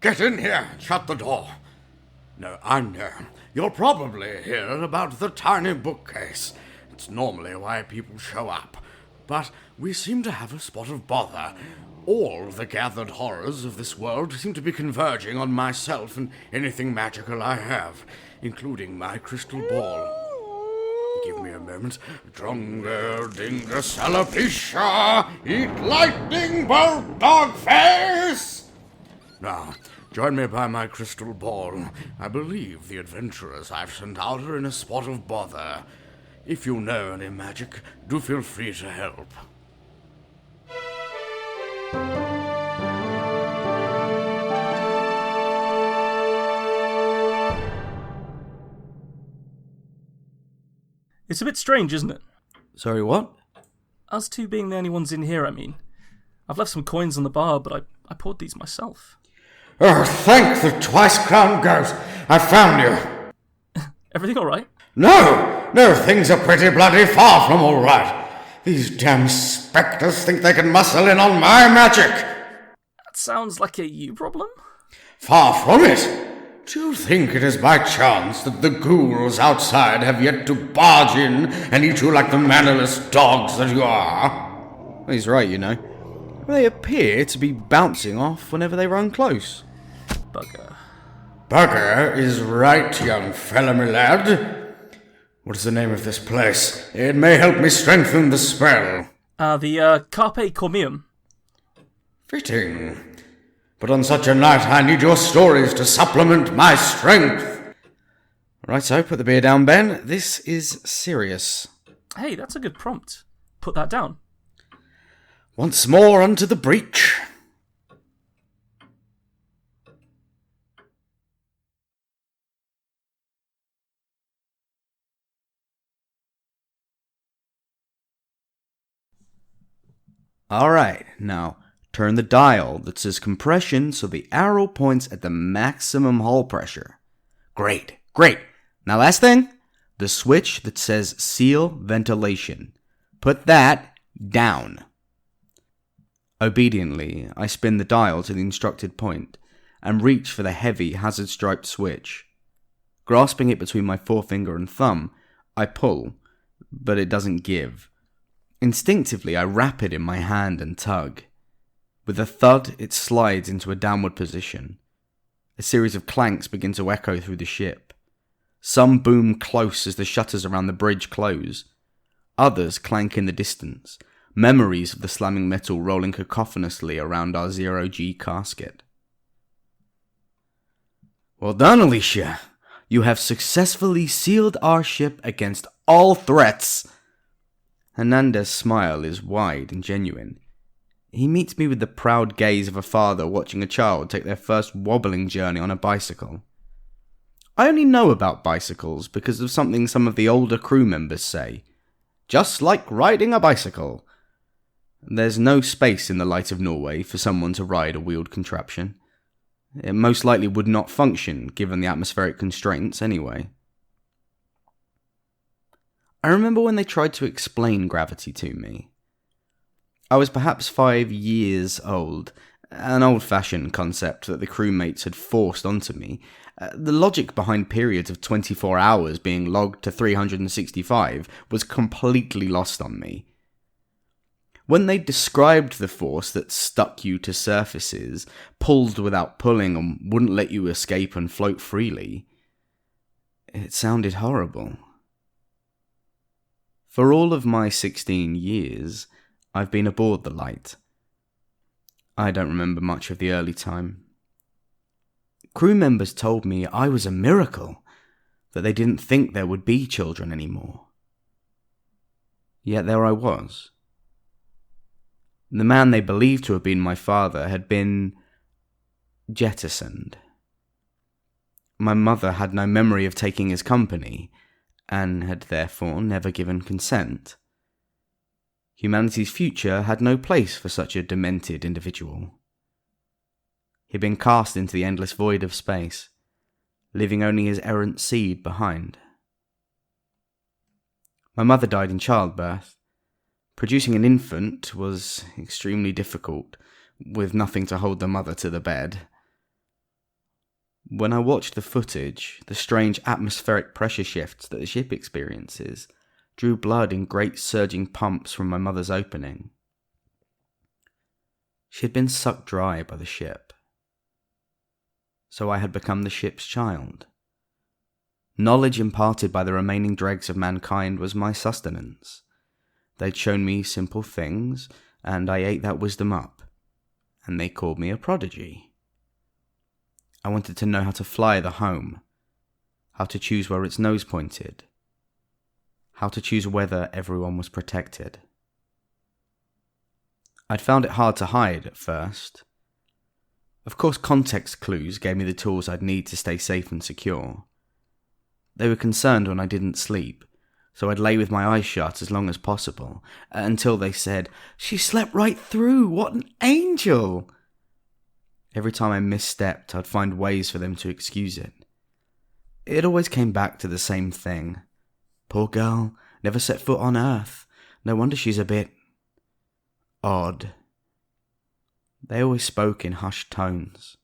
Get in here. Shut the door. No, I know. You'll probably hear about the tiny bookcase. It's normally why people show up. But we seem to have a spot of bother. All the gathered horrors of this world seem to be converging on myself and anything magical I have, including my crystal ball. Give me a moment. Drongo dingus alopecia, eat lightning bolt dog face! Now, join me by my crystal ball. I believe the adventurers I've sent out are in a spot of bother. If you know any magic, do feel free to help. It's a bit strange, isn't it? Sorry, what? Us two being the only ones in here, I mean. I've left some coins on the bar, but I poured these myself. Oh, thank the twice-crowned ghost! I found you! Everything alright? No, things are pretty bloody far from alright. These damn spectres think they can muscle in on my magic! That sounds like a you problem? Far from it! Do you think it is by chance that the ghouls outside have yet to barge in and eat you like the mannerless dogs that you are? He's right, you know. They appear to be bouncing off whenever they run close. Bugger is right, young fella, my lad. What is the name of this place? It may help me strengthen the spell. The Carpe Cormium. Fitting. But on such a night, I need your stories to supplement my strength. Right, so put the beer down, Ben. This is serious. Hey, that's a good prompt. Put that down. Once more unto the breach. Alright, now turn the dial that says compression so the arrow points at the maximum hull pressure. Great. Now last thing, the switch that says seal ventilation. Put that down. Obediently, I spin the dial to the instructed point and reach for the heavy hazard-striped switch. Grasping it between my forefinger and thumb, I pull, but it doesn't give. Instinctively, I wrap it in my hand and tug. With a thud, it slides into a downward position. A series of clanks begin to echo through the ship. Some boom close as the shutters around the bridge close. Others clank in the distance, memories of the slamming metal rolling cacophonously around our zero-G casket. Well done, Alicia. You have successfully sealed our ship against all threats. Hernandez's smile is wide and genuine. He meets me with the proud gaze of a father watching a child take their first wobbling journey on a bicycle. I only know about bicycles because of something some of the older crew members say. Just like riding a bicycle. There's no space in the light of Norway for someone to ride a wheeled contraption. It most likely would not function given the atmospheric constraints anyway. I remember when they tried to explain gravity to me. I was perhaps 5 years old, an old-fashioned concept that the crewmates had forced onto me. The logic behind periods of 24 hours being logged to 365 was completely lost on me. When they described the force that stuck you to surfaces, pulled without pulling and wouldn't let you escape and float freely, it sounded horrible. For all of my 16 years, I've been aboard the Light. I don't remember much of the early time. Crew members told me I was a miracle, that they didn't think there would be children anymore. Yet there I was. The man they believed to have been my father had been jettisoned. My mother had no memory of taking his company, and had therefore never given consent. Humanity's future had no place for such a demented individual. He'd been cast into the endless void of space, leaving only his errant seed behind. My mother died in childbirth. Producing an infant was extremely difficult, with nothing to hold the mother to the bed. When I watched the footage, the strange atmospheric pressure shifts that the ship experiences drew blood in great surging pumps from my mother's opening. She had been sucked dry by the ship. So I had become the ship's child. Knowledge imparted by the remaining dregs of mankind was my sustenance. They'd shown me simple things, and I ate that wisdom up, and they called me a prodigy. I wanted to know how to fly the home, how to choose where its nose pointed, how to choose whether everyone was protected. I'd found it hard to hide at first. Of course, context clues gave me the tools I'd need to stay safe and secure. They were concerned when I didn't sleep, so I'd lay with my eyes shut as long as possible, until they said, "She slept right through, what an angel!" Every time I misstepped, I'd find ways for them to excuse it. It always came back to the same thing. Poor girl, never set foot on Earth. No wonder she's a bit odd. They always spoke in hushed tones.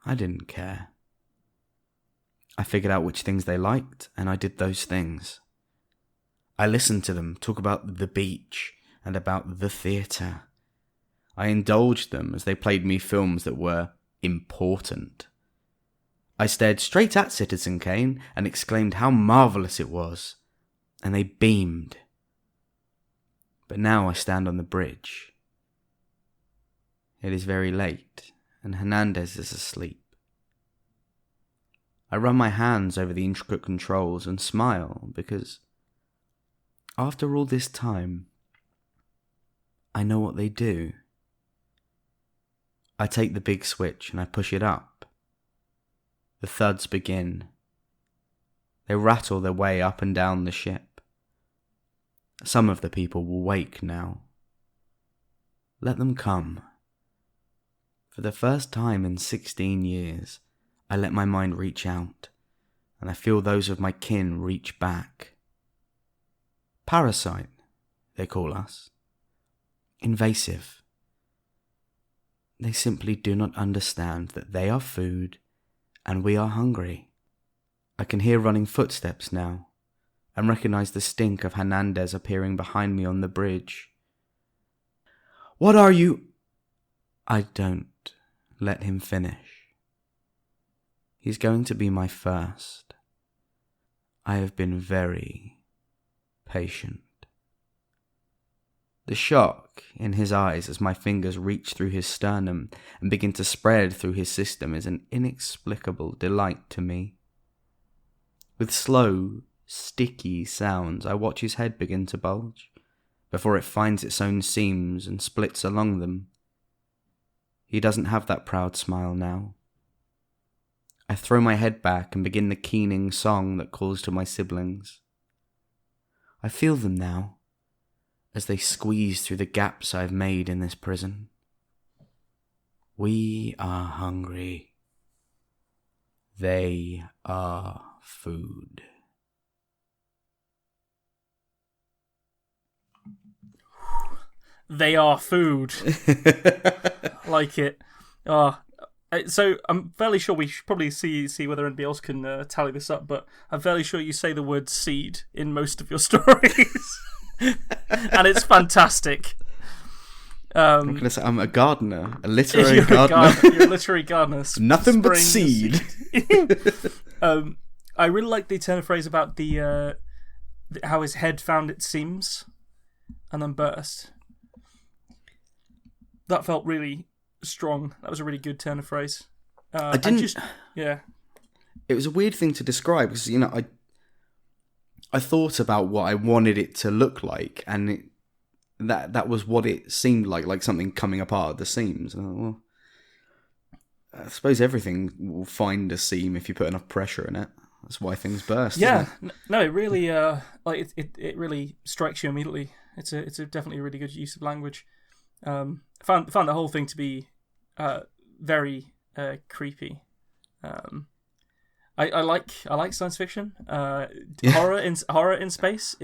I didn't care. I figured out which things they liked, and I did those things. I listened to them talk about the beach and about the theatre. I indulged them as they played me films that were important. I stared straight at Citizen Kane and exclaimed how marvellous it was, and they beamed. But now I stand on the bridge. It is very late, and Hernandez is asleep. I run my hands over the intricate controls and smile because, after all this time, I know what they do. I take the big switch and I push it up. The thuds begin. They rattle their way up and down the ship. Some of the people will wake now. Let them come. For the first time in 16 years, I let my mind reach out, and I feel those of my kin reach back. Parasite, they call us. Invasive. They simply do not understand that they are food and we are hungry. I can hear running footsteps now and recognize the stink of Hernandez appearing behind me on the bridge. What are you? I don't let him finish. He's going to be my first. I have been very patient. The shock in his eyes as my fingers reach through his sternum and begin to spread through his system is an inexplicable delight to me. With slow, sticky sounds, I watch his head begin to bulge before it finds its own seams and splits along them. He doesn't have that proud smile now. I throw my head back and begin the keening song that calls to my siblings. I feel them now, as they squeeze through the gaps I've made in this prison. We are hungry. They are food. They are food. I like it. So I'm fairly sure we should probably see whether anybody else can tally this up, but I'm fairly sure you say the word seed in most of your stories. And it's fantastic. I'm going to say I'm a gardener, a literary gardener. You're a literary gardener. Nothing but seed. I really like the turn of phrase about the how his head found its seams and then burst. That felt really strong. That was a really good turn of phrase. Yeah. It was a weird thing to describe because, I thought about what I wanted it to look like, and that was what it seemed like something coming apart at the seams. And I thought, well, I suppose everything will find a seam if you put enough pressure in it. That's why things burst. Yeah, no, it really it really strikes you immediately. It's a definitely a really good use of language. I found the whole thing to be very creepy. I like science fiction. Horror in space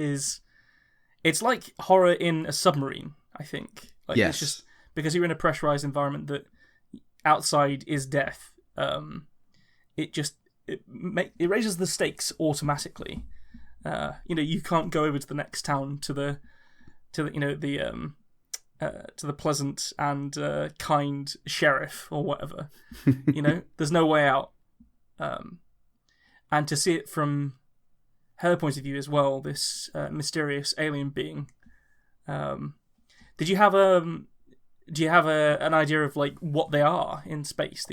it's like horror in a submarine. I think. Yes. It's just because you're in a pressurized environment that outside is death. it raises the stakes automatically. You can't go over to the next town to the pleasant and kind sheriff or whatever. There's no way out. And to see it from her point of view as well, this mysterious alien being. Do you have an idea of like what they are in space?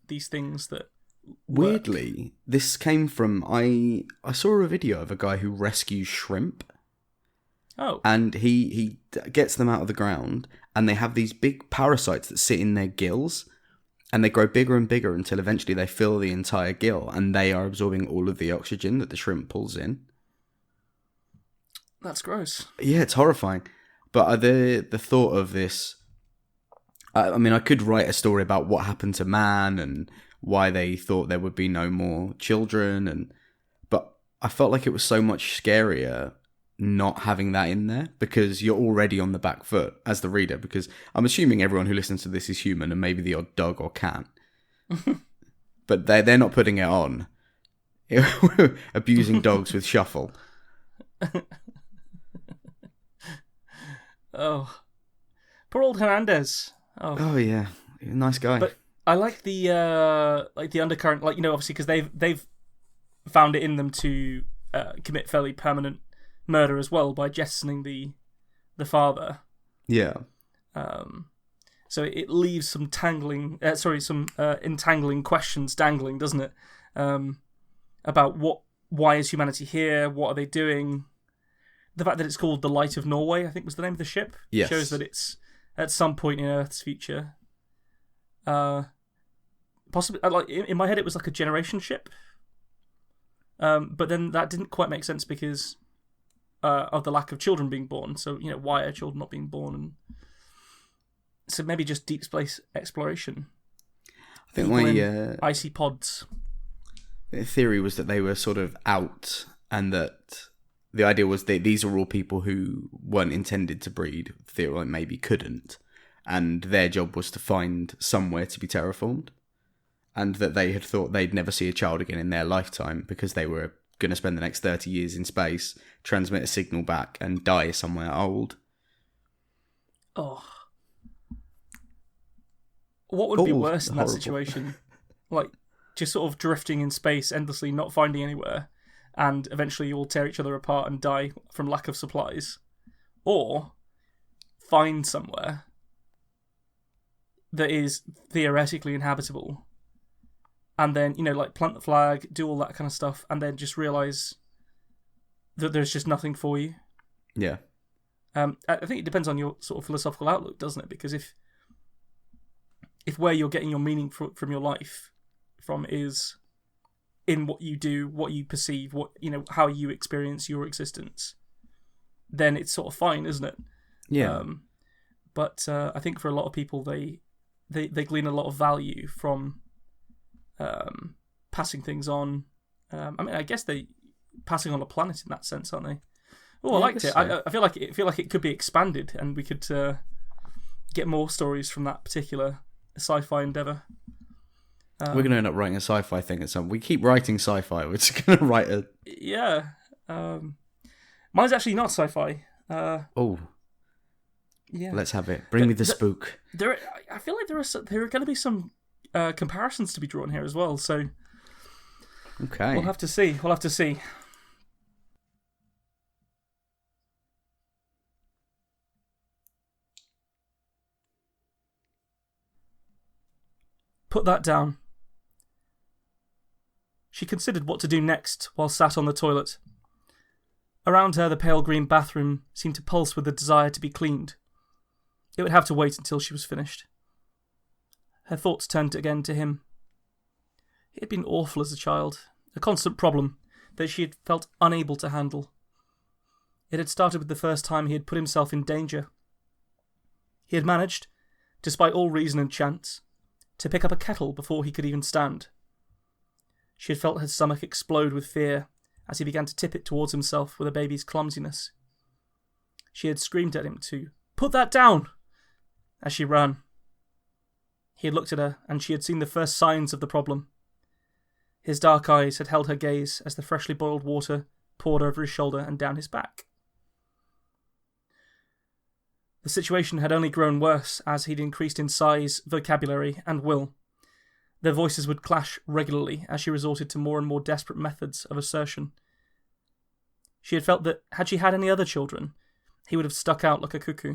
These things that work? Weirdly, this came from I saw a video of a guy who rescues shrimp. Oh. And he gets them out of the ground, and they have these big parasites that sit in their gills, and they grow bigger and bigger until eventually they fill the entire gill, and they are absorbing all of the oxygen that the shrimp pulls in. That's gross. Yeah, it's horrifying. But the thought of this... I mean, I could write a story about what happened to man and why they thought there would be no more children, but I felt like it was so much scarier not having that in there, because you're already on the back foot as the reader, because I'm assuming everyone who listens to this is human and maybe the odd dog or cat. But they're not putting it on. Abusing dogs with shuffle. Oh. Poor old Hernandez. Oh yeah. Nice guy. But I like the undercurrent, obviously because they've found it in them to commit fairly permanent murder as well by jettisoning the father. Yeah. So it leaves some entangling questions dangling, doesn't it? About why is humanity here? What are they doing? The fact that it's called the Light of Norway, I think was the name of the ship. Yes. Shows that it's at some point in Earth's future. Possibly, in my head, it was like a generation ship. But then that didn't quite make sense because of the lack of children being born. So, why are children not being born? And so maybe just deep space exploration. I think my icy pods. The theory was that they were sort of out, and that the idea was that these are all people who weren't intended to breed, like maybe couldn't, and their job was to find somewhere to be terraformed, and that they had thought they'd never see a child again in their lifetime because they were going to spend the next 30 years in space, transmit a signal back, and die somewhere old. Oh. What would be worse in that situation? Like, just sort of drifting in space endlessly, not finding anywhere, and eventually you all tear each other apart and die from lack of supplies. Or find somewhere that is theoretically inhabitable, and then, plant the flag, do all that kind of stuff, and then just realise that there's just nothing for you. Yeah. I think it depends on your sort of philosophical outlook, doesn't it? Because if where you're getting your meaning from your life from is in what you do, what you perceive, how you experience your existence, then it's sort of fine, isn't it? Yeah. But I think for a lot of people, they glean a lot of value from passing things on. I guess they passing on a planet in that sense, aren't they? Oh, I liked it. So. I feel like it could be expanded, and we could get more stories from that particular sci-fi endeavor. We're going to end up writing a sci-fi thing at some. We keep writing sci-fi. We're just going to write a. Yeah. Mine's actually not sci-fi. Oh. Yeah. Let's have it. Bring me the spook. I feel like there are going to be some comparisons to be drawn here as well. So. Okay. We'll have to see. Put that down. She considered what to do next while sat on the toilet. Around her, the pale green bathroom seemed to pulse with the desire to be cleaned. It would have to wait until she was finished. Her thoughts turned again to him. He had been awful as a child, a constant problem that she had felt unable to handle. It had started with the first time he had put himself in danger. He had managed, despite all reason and chance, to pick up a kettle before he could even stand. She had felt her stomach explode with fear as he began to tip it towards himself with a baby's clumsiness. She had screamed at him to "Put that down!" as she ran. He had looked at her, and she had seen the first signs of the problem. His dark eyes had held her gaze as the freshly boiled water poured over his shoulder and down his back. The situation had only grown worse as he'd increased in size, vocabulary, and will. Their voices would clash regularly as she resorted to more and more desperate methods of assertion. She had felt that, had she had any other children, he would have stuck out like a cuckoo.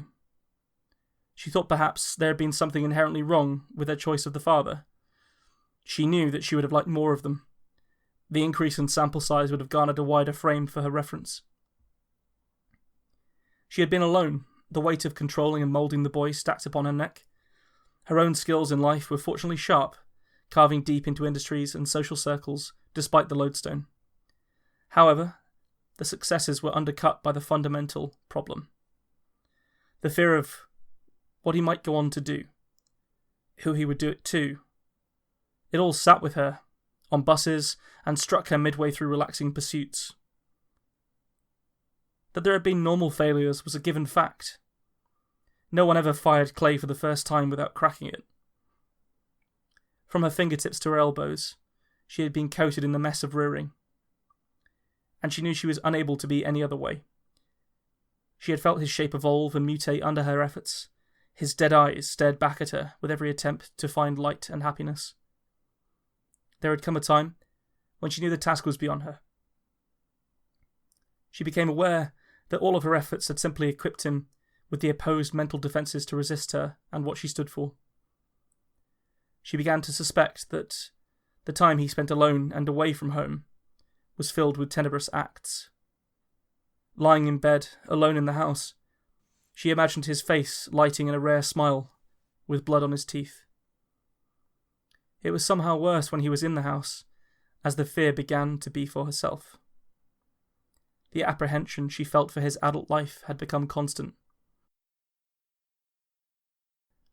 She thought perhaps there had been something inherently wrong with their choice of the father. She knew that she would have liked more of them. The increase in sample size would have garnered a wider frame for her reference. She had been alone, the weight of controlling and moulding the boy stacked upon her neck. Her own skills in life were fortunately sharp, carving deep into industries and social circles despite the lodestone. However, the successes were undercut by the fundamental problem. The fear of what he might go on to do, who he would do it to. It all sat with her, on buses, and struck her midway through relaxing pursuits. That there had been normal failures was a given fact. No one ever fired clay for the first time without cracking it. From her fingertips to her elbows, she had been coated in the mess of rearing. And she knew she was unable to be any other way. She had felt his shape evolve and mutate under her efforts. His dead eyes stared back at her with every attempt to find light and happiness. There had come a time when she knew the task was beyond her. She became aware that all of her efforts had simply equipped him with the opposed mental defences to resist her and what she stood for. She began to suspect that the time he spent alone and away from home was filled with tenebrous acts. Lying in bed, alone in the house, she imagined his face lighting in a rare smile, with blood on his teeth. It was somehow worse when he was in the house, as the fear began to be for herself. The apprehension she felt for his adult life had become constant.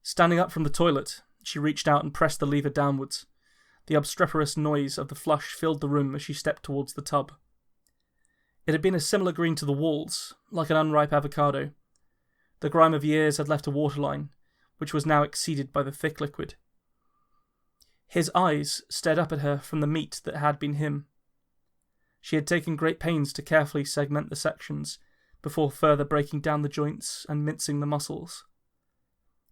Standing up from the toilet, she reached out and pressed the lever downwards. The obstreperous noise of the flush filled the room as she stepped towards the tub. It had been a similar green to the walls, like an unripe avocado. The grime of years had left a waterline, which was now exceeded by the thick liquid. His eyes stared up at her from the meat that had been him. She had taken great pains to carefully segment the sections, before further breaking down the joints and mincing the muscles.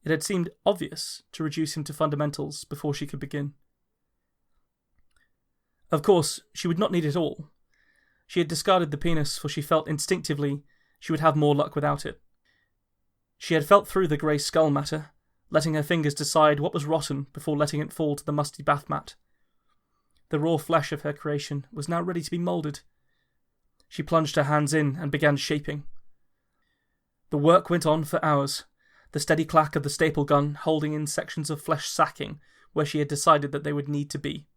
It had seemed obvious to reduce him to fundamentals before she could begin. Of course, she would not need it all. She had discarded the penis, for she felt instinctively she would have more luck without it. She had felt through the grey skull matter, letting her fingers decide what was rotten before letting it fall to the musty bath mat. The raw flesh of her creation was now ready to be moulded. She plunged her hands in and began shaping. The work went on for hours, the steady clack of the staple gun holding in sections of flesh sacking where she had decided that they would need to be.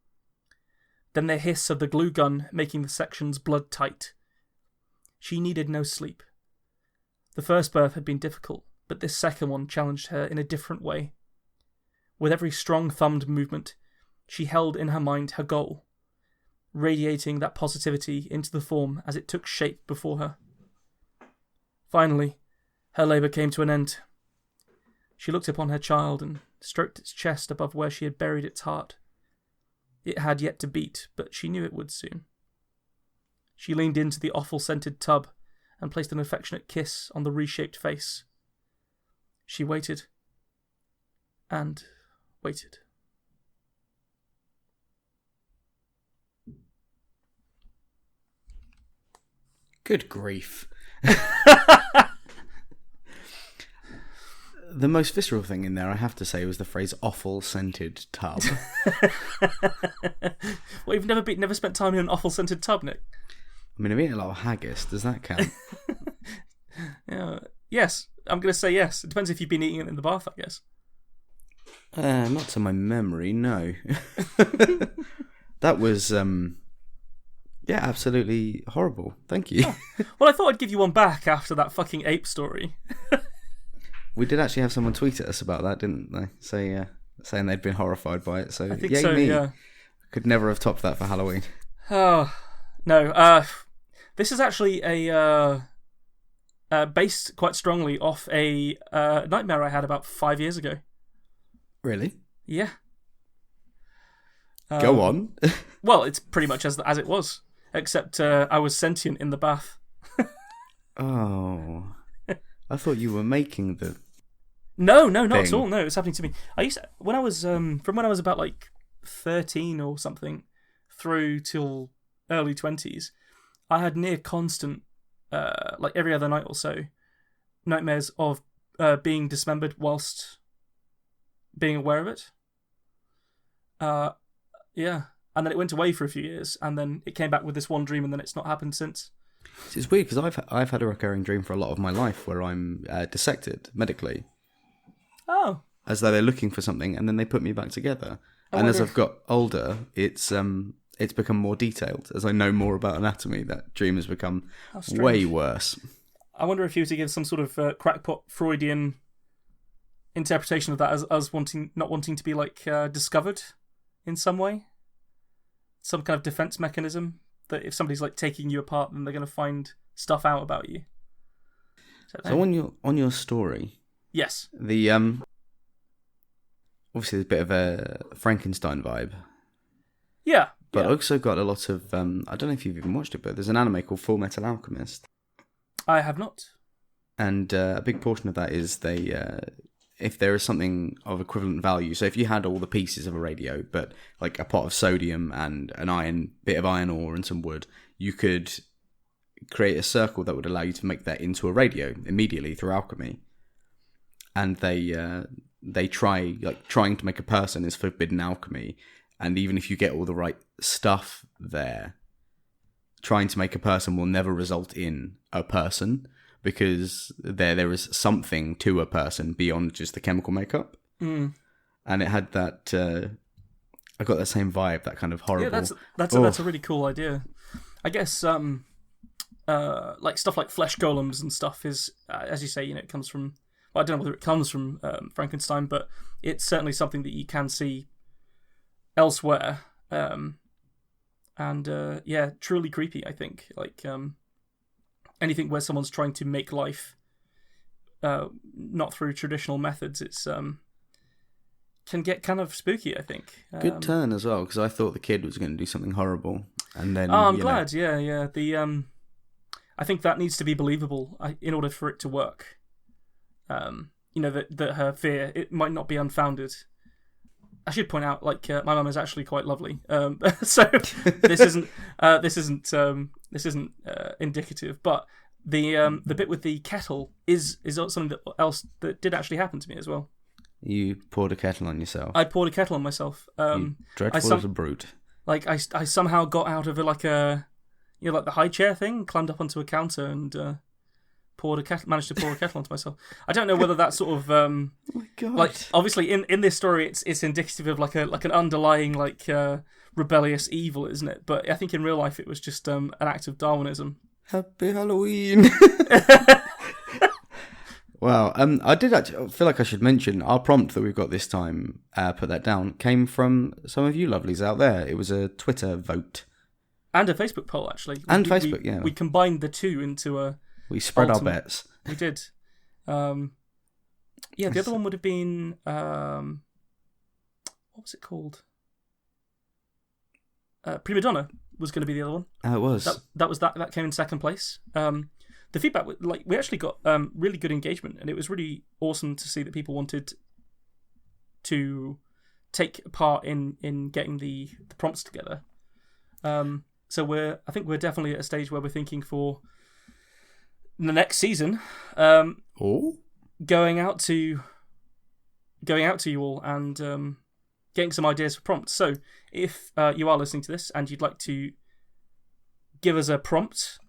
Then the hiss of the glue gun making the sections blood tight. She needed no sleep. The first birth had been difficult, but this second one challenged her in a different way. With every strong-thumbed movement, she held in her mind her goal, radiating that positivity into the form as it took shape before her. Finally, her labour came to an end. She looked upon her child and stroked its chest above where she had buried its heart. It had yet to beat, but she knew it would soon. She leaned into the offal-scented tub and placed an affectionate kiss on the reshaped face. She waited. And waited. Good grief. The most visceral thing in there, I have to say, was the phrase offal-scented tub. Well, you've never spent time in an offal-scented tub, Nick? I mean, I've eaten a lot of haggis. Does that count? Yes. I'm going to say yes. It depends if you've been eating it in the bath, I guess. Not to my memory, no. That was, absolutely horrible. Thank you. Oh. Well, I thought I'd give you one back after that fucking ape story. We did actually have someone tweet at us about that, didn't they? Saying they'd been horrified by it. So I think yay so, me. yeah. Could never have topped that for Halloween. Oh, no. This is actually based quite strongly off a nightmare I had about 5 years ago. Really? Yeah. Go on. Well, it's pretty much as it was, except I was sentient in the bath. Oh, I thought you were making the. No, not thing. at all. No, it's happening to me. I used to, when I was from when I was about like 13 or something through till early 20s, I had near constant, like every other night or so, nightmares of being dismembered whilst being aware of it. Yeah, and then it went away for a few years, and then it came back with this one dream, and then it's not happened since. It's weird because I've had a recurring dream for a lot of my life where I'm dissected medically. Oh. As though they're looking for something, and then they put me back together. And as I've got older, it's become more detailed. As I know more about anatomy, that dream has become way worse. I wonder if you were to give some sort of crackpot Freudian interpretation of that as us not wanting to be like discovered in some way, some kind of defense mechanism that if somebody's like taking you apart, then they're going to find stuff out about you. So on your story, yes, the obviously there's a bit of a Frankenstein vibe. Yeah. But also got a lot of I don't know if you've even watched it, but there's an anime called Full Metal Alchemist. I have not. And a big portion of that is if there is something of equivalent value. So if you had all the pieces of a radio, but like a pot of sodium and an bit of iron ore and some wood, you could create a circle that would allow you to make that into a radio immediately through alchemy. And trying to make a person is forbidden alchemy. And even if you get all the right stuff there, trying to make a person will never result in a person, because there is something to a person beyond just the chemical makeup. Mm. And it had that. I got that same vibe, that kind of horrible. Yeah, that's a really cool idea. I guess like stuff like flesh golems and stuff is, as you say, it comes from. Well, I don't know whether it comes from Frankenstein, but it's certainly something that you can see elsewhere. Truly creepy, I think. Like anything where someone's trying to make life not through traditional methods, it's can get kind of spooky, I think. Good turn as well, because I thought the kid was going to do something horrible, and then I'm glad. Yeah. The I think that needs to be believable in order for it to work. That her fear, it might not be unfounded. I should point out, like, my mum is actually quite lovely. So this isn't indicative, but the bit with the kettle is something else that did actually happen to me as well. You poured a kettle on yourself. I poured a kettle on myself. You dreadful as a brute. Like I somehow got out of like the high chair thing, climbed up onto a counter and managed to pour a kettle onto myself. I don't know whether that sort of oh my God. Like obviously in this story it's indicative of like an underlying rebellious evil, isn't it? But I think in real life it was just an act of Darwinism. Happy Halloween. Wow. I did actually feel like I should mention our prompt that we've got this time, put that down, came from some of you lovelies out there. It was a Twitter vote. And a Facebook poll, actually. Facebook, yeah. We combined the two into a... We spread our bets. We did. The other one would have been... what was it called? Prima Donna was going to be the other one. Oh, it was. That came in second place. The feedback, we actually got really good engagement, and it was really awesome to see that people wanted to take part in getting the prompts together. So I think we're definitely at a stage where we're thinking for the next season, going out to you all and getting some ideas for prompts. So if you are listening to this and you'd like to give us a prompt,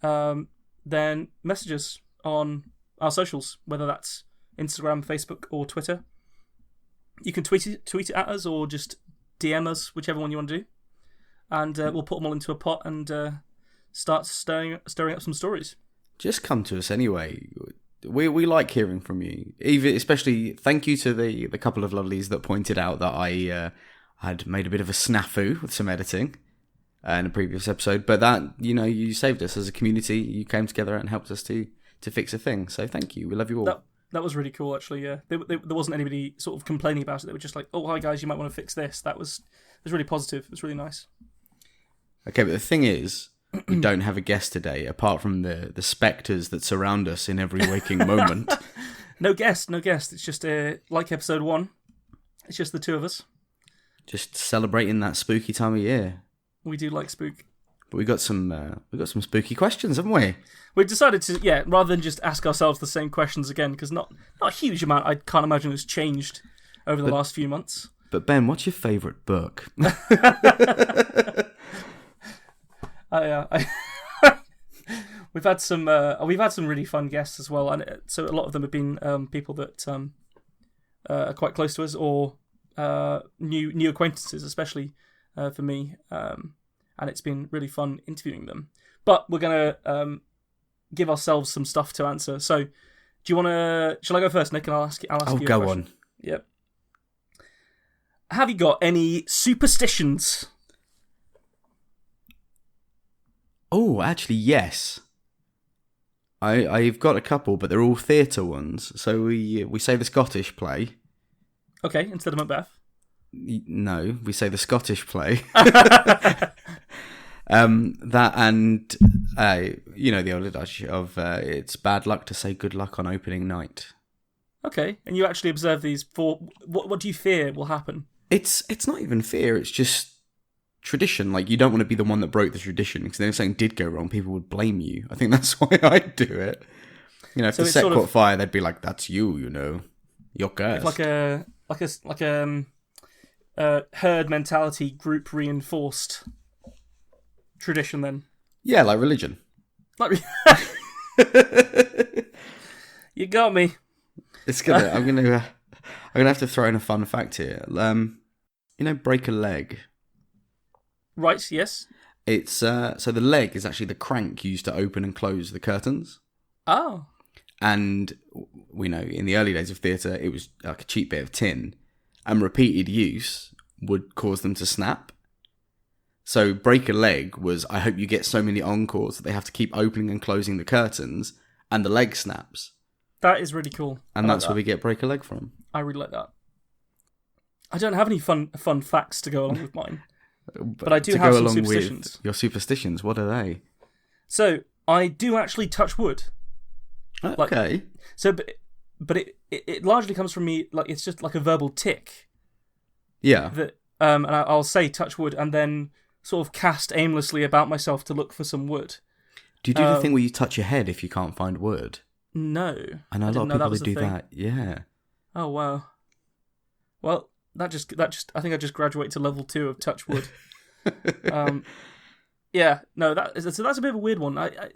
then message us on our socials, whether that's Instagram, Facebook, or Twitter. You can tweet it at us or just DM us, whichever one you want to do. And we'll put them all into a pot and start stirring up some stories. Just come to us anyway. We like hearing from you. Especially thank you to the couple of lovelies that pointed out that I had made a bit of a snafu with some editing in a previous episode. But that, you saved us as a community. You came together and helped us to fix a thing. So thank you. We love you all. That was really cool, actually. Yeah, there wasn't anybody sort of complaining about it. They were just like, "Oh, hi guys, you might want to fix this." It was really positive. It was really nice. Okay, but the thing is, we don't have a guest today, apart from the spectres that surround us in every waking moment. No guest. It's just like episode 1. It's just the two of us. Just celebrating that spooky time of year. We do like spook. But we got some spooky questions, haven't we? We've decided to, rather than just ask ourselves the same questions again, because not a huge amount, I can't imagine, has changed over the last few months. But Ben, what's your favourite book? We've had some really fun guests as well, and so a lot of them have been people that are quite close to us, or new acquaintances, especially for me. And it's been really fun interviewing them. But we're gonna give ourselves some stuff to answer. So, do you want to? Shall I go first, Nick? And I'll ask you. Oh, go on. Yep. Have you got any superstitions? Oh, actually, yes. I've got a couple, but they're all theatre ones. So we say the Scottish play. Okay, instead of Macbeth. No, we say the Scottish play. That and the old adage of it's bad luck to say good luck on opening night. Okay, and you actually observe these for what do you fear will happen? It's not even fear. It's just tradition. Like, you don't want to be the one that broke the tradition, because then if something did go wrong, people would blame you. I think that's why I'd do it. If the set caught fire, they'd be like, "That's you. You're cursed." It's like a herd mentality, group reinforced tradition. Then, yeah, like religion. You got me. I'm gonna have to throw in a fun fact here. Break a leg. Right. Yes. It's so the leg is actually the crank used to open and close the curtains. Oh. And we know in the early days of theatre, it was like a cheap bit of tin, and repeated use would cause them to snap. So break a leg was, I hope you get so many encores that they have to keep opening and closing the curtains, and the leg snaps. That is really cool. And that's where we get break a leg from. I really like that. I don't have any fun facts to go along with mine, but I do have some superstitions. Your superstitions, what are they? So I do actually touch wood. Okay. But it largely comes from me, like, it's just like a verbal tick. Yeah. That and I'll say touch wood and then sort of cast aimlessly about myself to look for some wood. Do you do the thing where you touch your head if you can't find wood? No. I know a lot of people who do that. Yeah. Oh wow. Well, that just I think I just graduated to level 2 of touch wood. Yeah. No, that's a bit of a weird one. I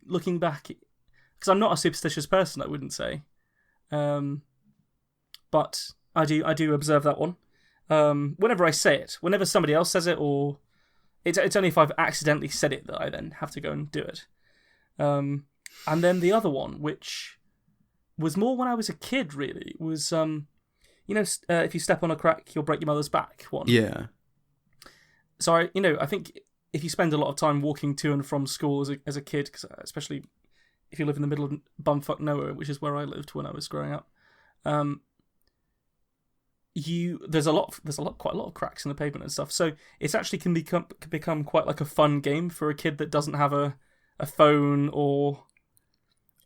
looking back, because I'm not a superstitious person, I wouldn't say. But I do observe that one. Whenever I say it, whenever somebody else says it, or it's only if I've accidentally said it that I then have to go and do it. And then the other one, which was more when I was a kid, really, was if you step on a crack, you'll break your mother's back. One. Yeah. So I think if you spend a lot of time walking to and from school as a kid, cause especially if you live in the middle of bumfuck nowhere, which is where I lived when I was growing up, there's quite a lot of cracks in the pavement and stuff. So it's actually can become quite like a fun game for a kid that doesn't have a phone or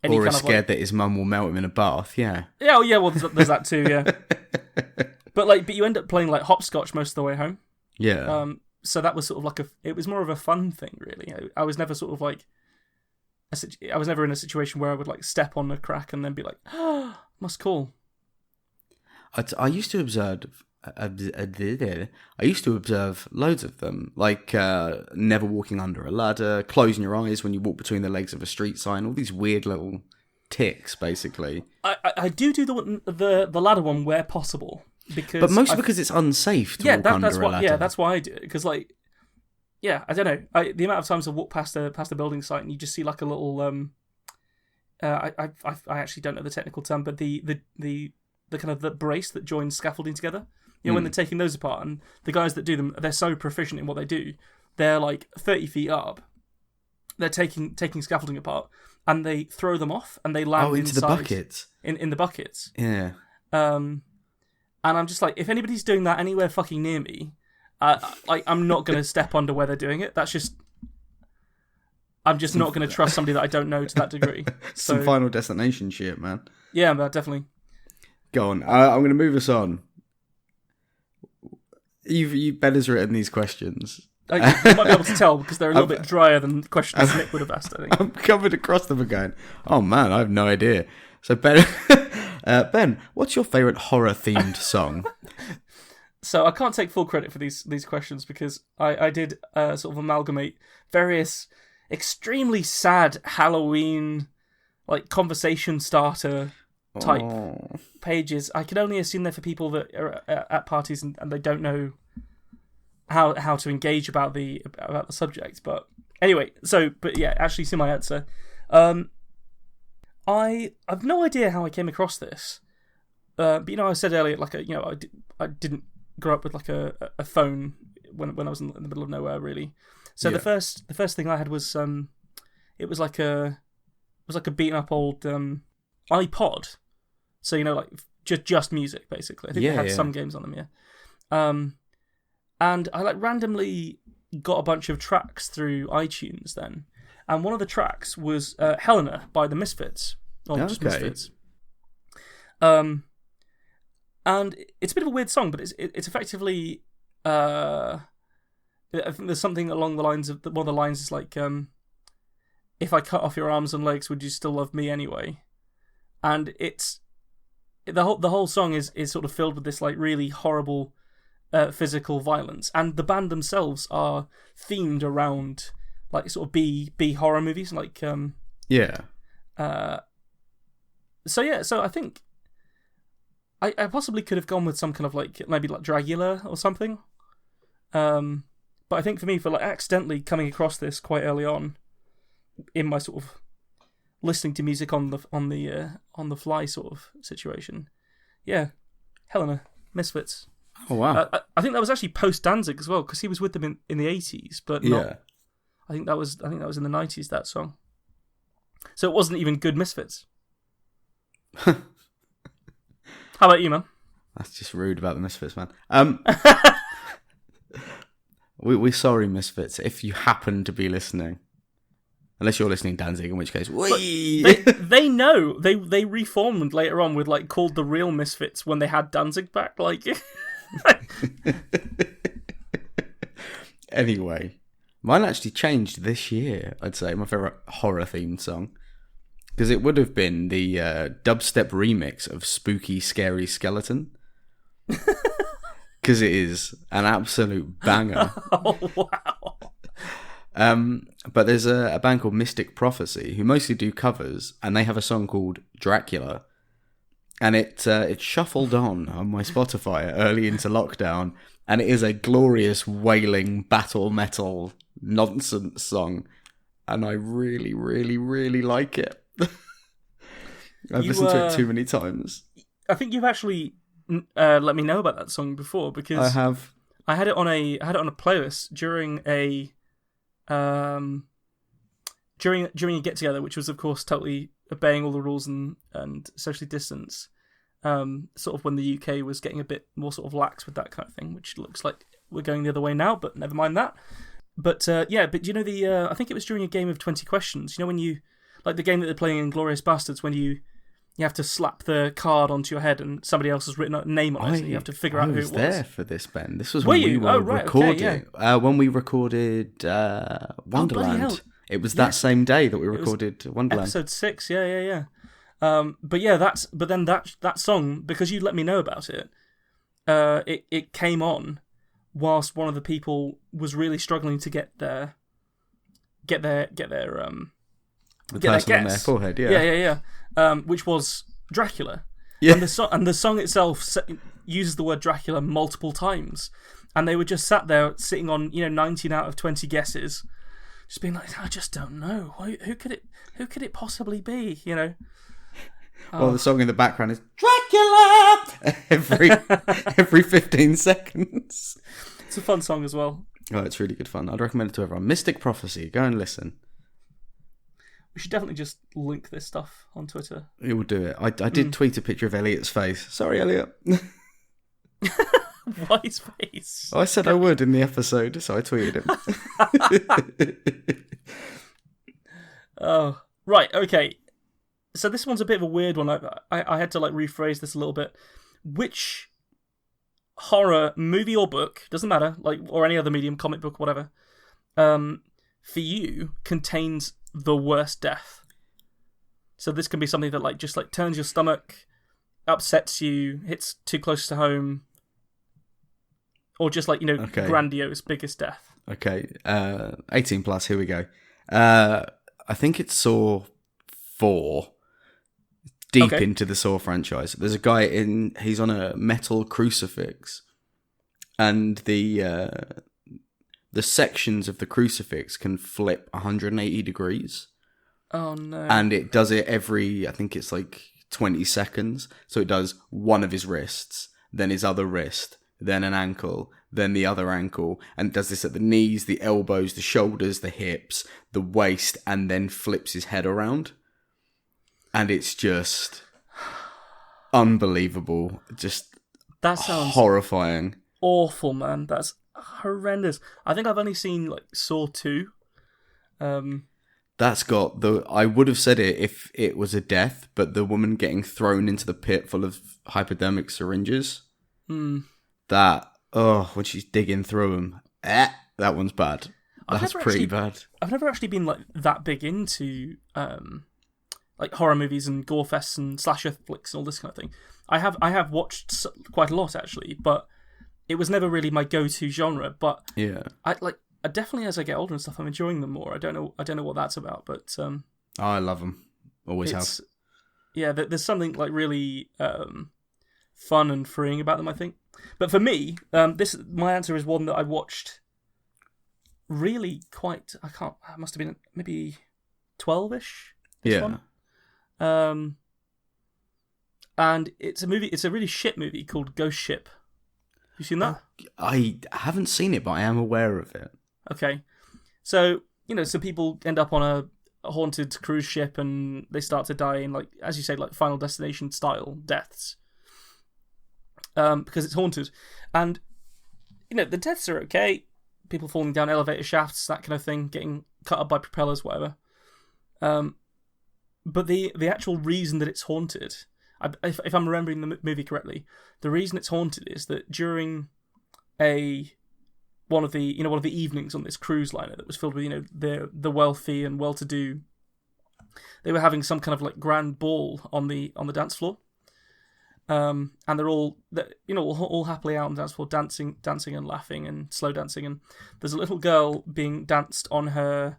any or kind is scared that his mum will melt him in a bath. Yeah. Yeah. Oh, yeah. Well, there's that too. Yeah. but you end up playing like hopscotch most of the way home. Yeah. So that was sort of it was more of a fun thing, really. I was never sort of like, I was never in a situation where I would like step on a crack and then be like, oh, must call. I used to observe. I used to observe loads of them, like never walking under a ladder, closing your eyes when you walk between the legs of a street sign. All these weird little ticks, basically. I do the ladder one where possible, but mostly because it's unsafe to walk under a ladder. Yeah, that's why I do it, because I don't know. The amount of times I walk past a building site and you just see like a little I actually don't know the technical term, but the kind of the brace that joins scaffolding together. When they're taking those apart, and the guys that do them, they're so proficient in what they do. They're like 30 feet up. They're taking scaffolding apart, and they throw them off, and they land into the inside, buckets. In the buckets. Yeah. And I'm just like, if anybody's doing that anywhere fucking near me, I'm not going to step under where they're doing it. That's just... I'm just not going to trust somebody that I don't know to that degree. Some Final Destination shit, man. Yeah, but definitely. Go on. I'm going to move us on. Ben's written these questions. You might be able to tell because they're a little bit drier than questions Nick would have asked, I think. I'm coming across them and going, oh man, I have no idea. So Ben, what's your favourite horror-themed song? So I can't take full credit for these questions because I did sort of amalgamate various extremely sad Halloween, like, conversation starter type pages. I can only assume they're for people that are at parties and they don't know how to engage about the subject. But anyway, actually, see my answer. I've no idea how I came across this. But I said earlier, like, I didn't grow up with like a phone when I was in the middle of nowhere, really. So the first thing I had was it was like a beaten up old iPod. So like just music basically. I think they had some games on them, and I like randomly got a bunch of tracks through iTunes then, and one of the tracks was Helena by the Misfits, or just Misfits. And it's a bit of a weird song, but it's effectively I think there's something along the lines of one of the lines is like, if I cut off your arms and legs, would you still love me anyway? And it's the whole song is sort of filled with this like really horrible physical violence, and the band themselves are themed around like sort of B horror movies, like So I think I possibly could have gone with some kind of like maybe like Dragula or something. But I think for me, for like accidentally coming across this quite early on in my sort of listening to music on the fly sort of situation, Helena, Misfits. Oh wow! I think that was actually post Danzig as well, because he was with them in the 80s, but not. I think that was in the 90s, that song. So it wasn't even good Misfits. How about you, man? That's just rude about the Misfits, man. We're sorry, Misfits, if you happen to be listening. Unless you're listening, Danzig, in which case, they know they reformed later on with like called the Real Misfits when they had Danzig back. Like, anyway, mine actually changed this year. I'd say my favorite horror themed song, because it would have been the dubstep remix of "Spooky Scary Skeleton." Because it is an absolute banger. Oh, wow. But there's a band called Mystic Prophecy who mostly do covers, and they have a song called Dracula, and it shuffled on my Spotify early into lockdown, and it is a glorious wailing battle metal nonsense song, and I really, really, really like it. I've listened to it too many times. I think you've actually let me know about that song before, because I have. I had it on a playlist during a get together, which was of course totally obeying all the rules and socially distance. Sort of when the UK was getting a bit more sort of lax with that kind of thing, which looks like we're going the other way now, but never mind that. But but you know I think it was during a game of 20 questions. You know, when you like the game that they're playing in Glorious Bastards, when you have to slap the card onto your head and somebody else has written a name on it, and you have to figure out who it was. I was there for this, Ben. This was when we were recording. Okay, yeah. When we recorded Wonderland. Oh, it was that same day that we recorded Wonderland. Episode 6, yeah. But then that song, because you let me know about it, it came on whilst one of the people was really struggling to get their person on their forehead, yeah. Which was Dracula. Yeah. And the song itself uses the word Dracula multiple times, and they were just sat there sitting on 19 out of 20 guesses, just being like, I just don't know who could it possibly be, Well, the song in the background is Dracula every 15 seconds. It's a fun song as well. Oh, it's really good fun. I'd recommend it to everyone. Mystic Prophecy, go and listen. We should definitely just link this stuff on Twitter. It will do it. I did tweet a picture of Elliot's face. Sorry, Elliot. Why his face? I said I would in the episode, so I tweeted him. Oh, right, okay. So this one's a bit of a weird one. I had to rephrase this a little bit. Which horror movie or book, doesn't matter, or any other medium, comic book, whatever, for you contains the worst death? So this can be something that just turns your stomach, upsets you, hits too close to home, or just Okay. grandiose, biggest death. Okay, 18 plus, here we go. I think it's Saw 4. Deep Okay. into the Saw franchise. There's a guy he's on a metal crucifix, and the sections of the crucifix can flip 180 degrees. Oh no. And it does it every, I think it's 20 seconds. So it does one of his wrists, then his other wrist, then an ankle, then the other ankle, and it does this at the knees, the elbows, the shoulders, the hips, the waist, and then flips his head around. And it's just unbelievable. Just that sounds horrifying. awful, man. That's horrendous. I think I've only seen Saw 2. That's got I would have said it if it was a death, but the woman getting thrown into the pit full of hypodermic syringes. That, when she's digging through them, that one's bad. That's pretty bad. I've never actually been that big into horror movies and gore fests and slasher flicks and all this kind of thing. I have watched quite a lot actually, but it was never really my go-to genre. But yeah, I definitely, as I get older and stuff, I'm enjoying them more. I don't know what that's about, but I love them. Always have. Yeah, there's something really fun and freeing about them, I think. But for me, my answer is one that I watched really quite. I must have been maybe 12-ish. Yeah. One. And it's a movie. It's a really shit movie called Ghost Ship. You seen that? I haven't seen it, but I am aware of it. Okay, so some people end up on a haunted cruise ship and they start to die in as you say, Final Destination style deaths. Because it's haunted, and the deaths are okay. People falling down elevator shafts, that kind of thing, getting cut up by propellers, whatever. But the actual reason that it's haunted, if I'm remembering the movie correctly, the reason it's haunted is that during one of the evenings on this cruise liner that was filled with the wealthy and well-to-do, they were having some kind of grand ball on the dance floor. And they're all happily out on the dance floor, dancing and laughing and slow dancing. And there's a little girl being danced on her,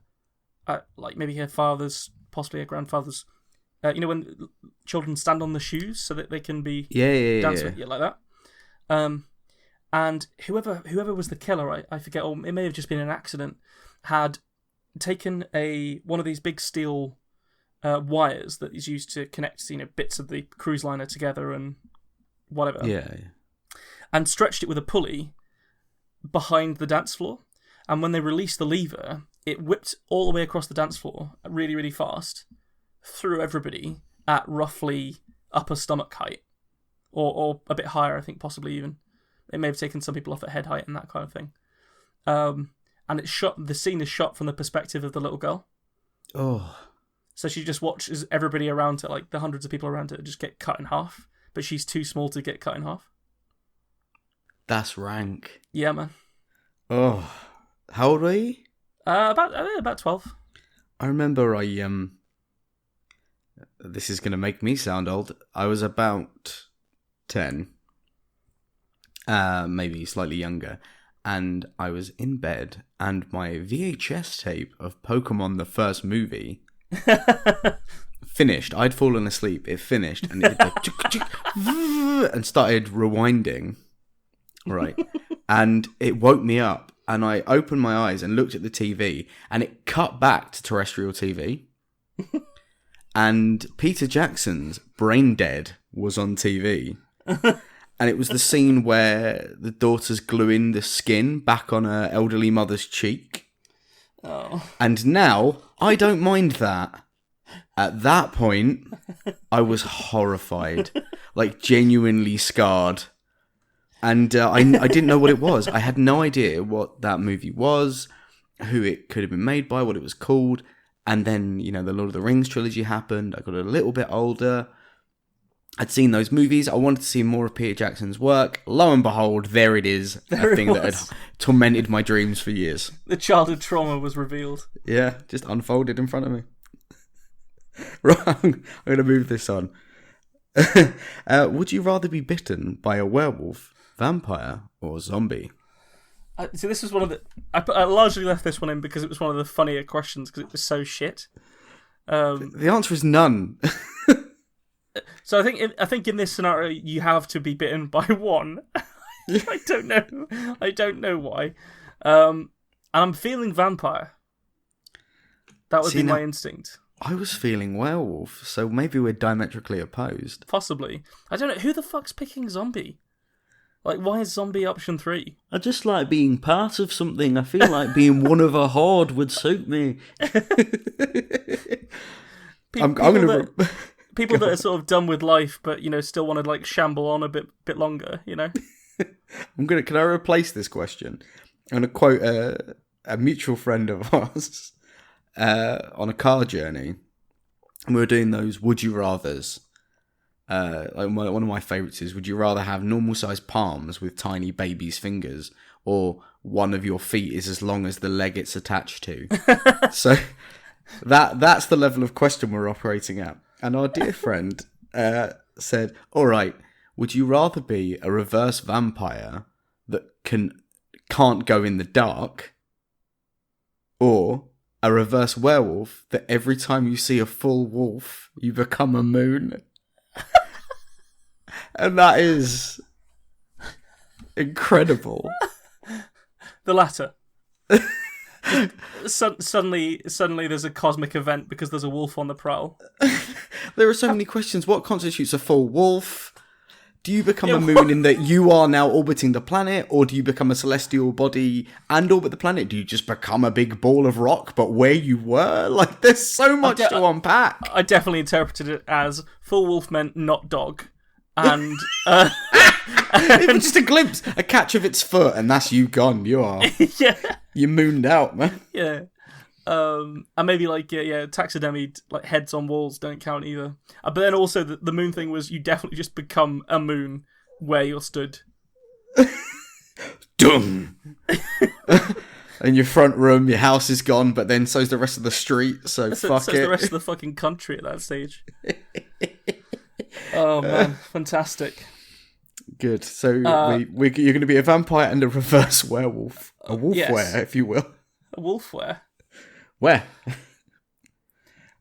maybe her father's, possibly her grandfather's. When children stand on the shoes so that they can be danced with, like that. And whoever was the killer, I forget, or it may have just been an accident, had taken one of these big steel wires that is used to connect bits of the cruise liner together and whatever. Yeah. And stretched it with a pulley behind the dance floor. And when they released the lever, it whipped all the way across the dance floor really, really fast through everybody at roughly upper stomach height. Or a bit higher, I think, possibly even. It may have taken some people off at head height and that kind of thing. And the scene is shot from the perspective of the little girl. Oh. So she just watches everybody around her, the hundreds of people around her, just get cut in half. But she's too small to get cut in half. That's rank. Yeah, man. Oh. How old were you? About 12. I remember this is going to make me sound old. I was about 10. Maybe slightly younger. And I was in bed, and my VHS tape of Pokemon the first movie finished. I'd fallen asleep. It finished, and it did and started rewinding. Right. And it woke me up, and I opened my eyes and looked at the TV, and it cut back to terrestrial TV. And Peter Jackson's Brain Dead was on TV. And it was the scene where the daughter's gluing the skin back on her elderly mother's cheek. Oh. And now, I don't mind that. At that point, I was horrified, like genuinely scarred. And I didn't know what it was. I had no idea what that movie was, who it could have been made by, what it was called. And then, the Lord of the Rings trilogy happened. I got a little bit older. I'd seen those movies. I wanted to see more of Peter Jackson's work. Lo and behold, there it is. A thing that had tormented my dreams for years. The childhood trauma was revealed. Yeah, just unfolded in front of me. Right, I'm going to move this on. Would you rather be bitten by a werewolf, vampire, or zombie? So this was one of the... I largely left this one in because it was one of the funnier questions because it was so shit. The answer is none. So I think in this scenario you have to be bitten by one. I don't know why. And I'm feeling vampire. That would be my instinct. I was feeling werewolf, so maybe we're diametrically opposed. Possibly. I don't know. Who the fuck's picking zombie? Like, why is zombie option 3? I just like being part of something. I feel like being one of a horde would suit me. People that are sort of done with life, but still want to shamble on a bit longer. Can I replace this question? I'm gonna quote a mutual friend of ours on a car journey, and we were doing those would you rathers. One of my favourites is: would you rather have normal-sized palms with tiny baby's fingers, or one of your feet is as long as the leg it's attached to? So that's the level of question we're operating at. And our dear friend said, all right, would you rather be a reverse vampire that can't go in the dark, or a reverse werewolf that every time you see a full wolf, you become a moon? And that is incredible. The latter. Suddenly there's a cosmic event because there's a wolf on the prowl. There are so many questions. What constitutes a full wolf? Do you become a moon in that you are now orbiting the planet, or do you become a celestial body and orbit the planet? Do you just become a big ball of rock, but where you were? There's so much to unpack. I definitely interpreted it as full wolf meant not dog. And even just a glimpse, a catch of its foot, and that's you gone. You are. Yeah. You mooned out, man. Yeah. And maybe taxidermied heads on walls don't count either. But then also the moon thing was you definitely just become a moon where you're stood. Dum. In your front room, your house is gone, but then so's the rest of the street. So fuck it. The rest of the fucking country at that stage. Oh man, fantastic. Good. So you're going to be a vampire and a reverse werewolf. A wolf-were, if you will. A wolf-were? Where?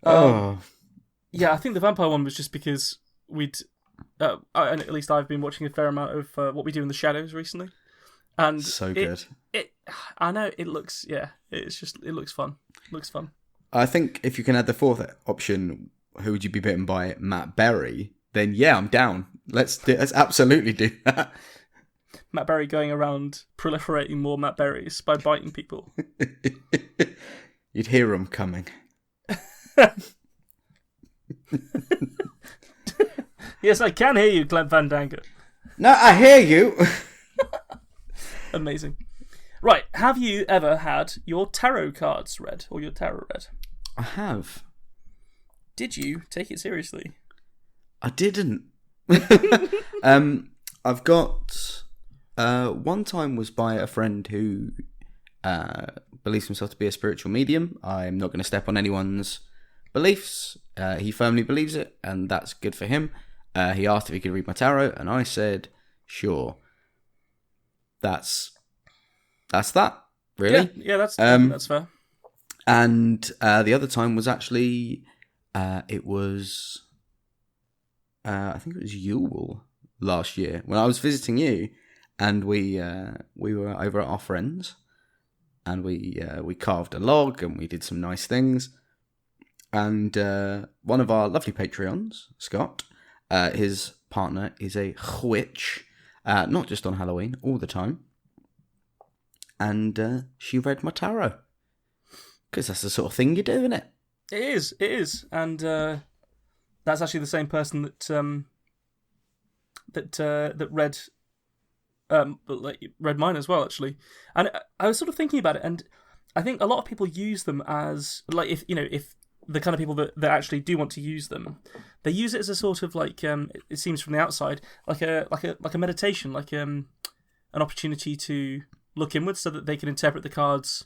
Yeah, I think the vampire one was just because and at least I've been watching a fair amount of What We Do in the Shadows recently. And so good. I know, it looks fun. It looks fun. I think if you can add the fourth option, who would you be bitten by? Matt Berry? Then yeah, I'm down. Let's absolutely do that. Matt Berry going around proliferating more Matt Berries by biting people. You'd hear them coming. Yes, I can hear you, Glenn Fandango. No, I hear you. Amazing. Right, have you ever had your tarot cards read, or your tarot read? I have. Did you take it seriously? I didn't. I've got... one time was by a friend who believes himself to be a spiritual medium. I'm not going to step on anyone's beliefs. He firmly believes it, and that's good for him. He asked if he could read my tarot, and I said, sure. That's that, really. Yeah, that's fair. And the other time was actually, it was, I think it was Yule last year, when I was visiting you, and we were over at our friends, and we carved a log, and we did some nice things. And one of our lovely Patreons, Scott, his partner is a witch, not just on Halloween, all the time. And she read my tarot. Because that's the sort of thing you do, isn't it? It is, and that's actually the same person that read mine as well, actually. And I was sort of thinking about it, and I think a lot of people use them as like if the kind of people that actually do want to use them, they use it as a sort of like it seems from the outside like a meditation, like an opportunity to look inwards so that they can interpret the cards.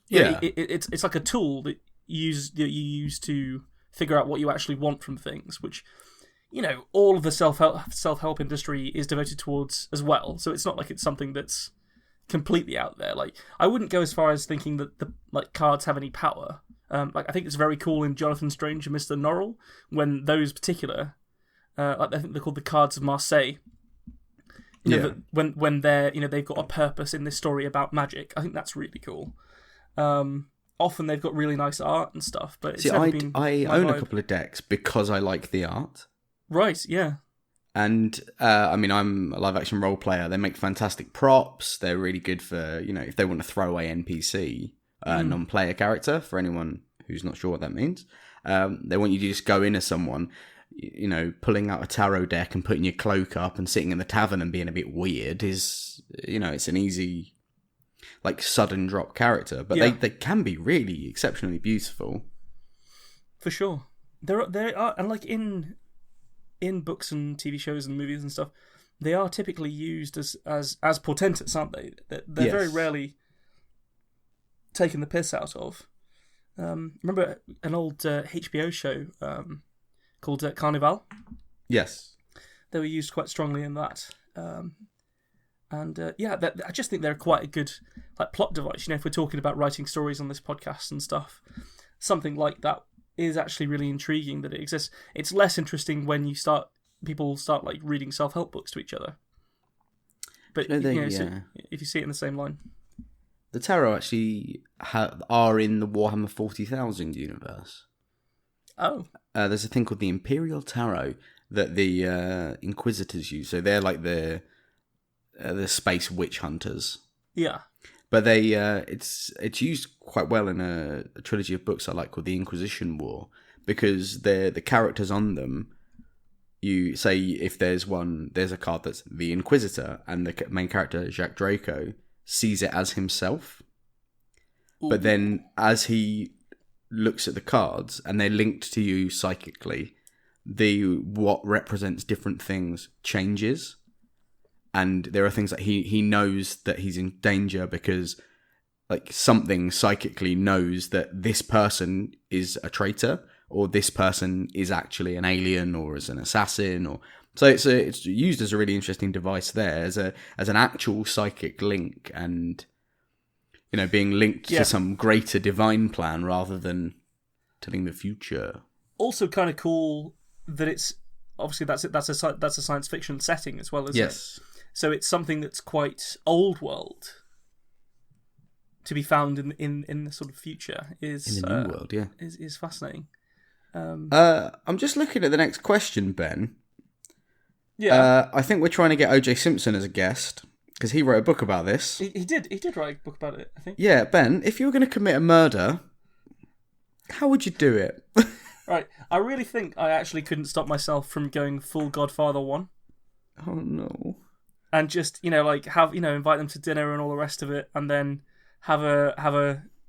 Yeah, it's like a tool that you use to figure out what you actually want from things, which all of the self-help industry is devoted towards as well. So it's not like it's something that's completely out there. Like, I wouldn't go as far as thinking that the cards have any power. Like, I think it's very cool in Jonathan Strange and Mr. Norrell when those particular, I think they're called the Cards of Marseille. When they're they've got a purpose in this story about magic. I think that's really cool. Often they've got really nice art and stuff, but it's never been I my own vibe. a couple of decks because I like the art. Right, yeah. And, I'm a live-action role player. They make fantastic props. They're really good for, if they want to throw away NPC, non-player character, for anyone who's not sure what that means. They want you to just go in as someone, pulling out a tarot deck and putting your cloak up and sitting in the tavern and being a bit weird is, it's an easy, like, sudden drop character. But they can be really exceptionally beautiful. For sure. There are, and like in books and TV shows and movies and stuff, they are typically used as portentous, aren't they? They're Yes. very rarely taken the piss out of. Remember an old HBO show called Carnival? Yes. They were used quite strongly in that. I just think they're quite a good like plot device. If we're talking about writing stories on this podcast and stuff, something like that is actually really intriguing that it exists. It's less interesting when people start like reading self-help books to each other. But so if you see it in the same line, the tarot actually are in the Warhammer 40,000 universe. Oh, there's a thing called the Imperial Tarot that the Inquisitors use. So they're like the space witch hunters. Yeah. But they it's used quite well in a trilogy of books I like called the Inquisition War, because the characters on them, you say if there's a card that's the Inquisitor, and the main character, Jacques Draco, sees it as himself. Ooh. But then as he looks at the cards, and they're linked to you psychically, what represents different things changes. And there are things that he knows that he's in danger because like something psychically knows that this person is a traitor, or this person is actually an alien or as an assassin, or so it's used as a really interesting device there as an actual psychic link, and being linked to some greater divine plan rather than telling the future. Also, kind of cool that it's obviously that's a science fiction setting as well, isn't it? So it's something that's quite old world to be found in the sort of future is in the new world, yeah, is fascinating. I'm just looking at the next question, Ben. Yeah, I think we're trying to get O.J. Simpson as a guest because he wrote a book about this. He did write a book about it, I think. Yeah, Ben, if you were going to commit a murder, how would you do it? Right, I really think I actually couldn't stop myself from going full Godfather 1. Oh no. And just, invite them to dinner and all the rest of it, and then have a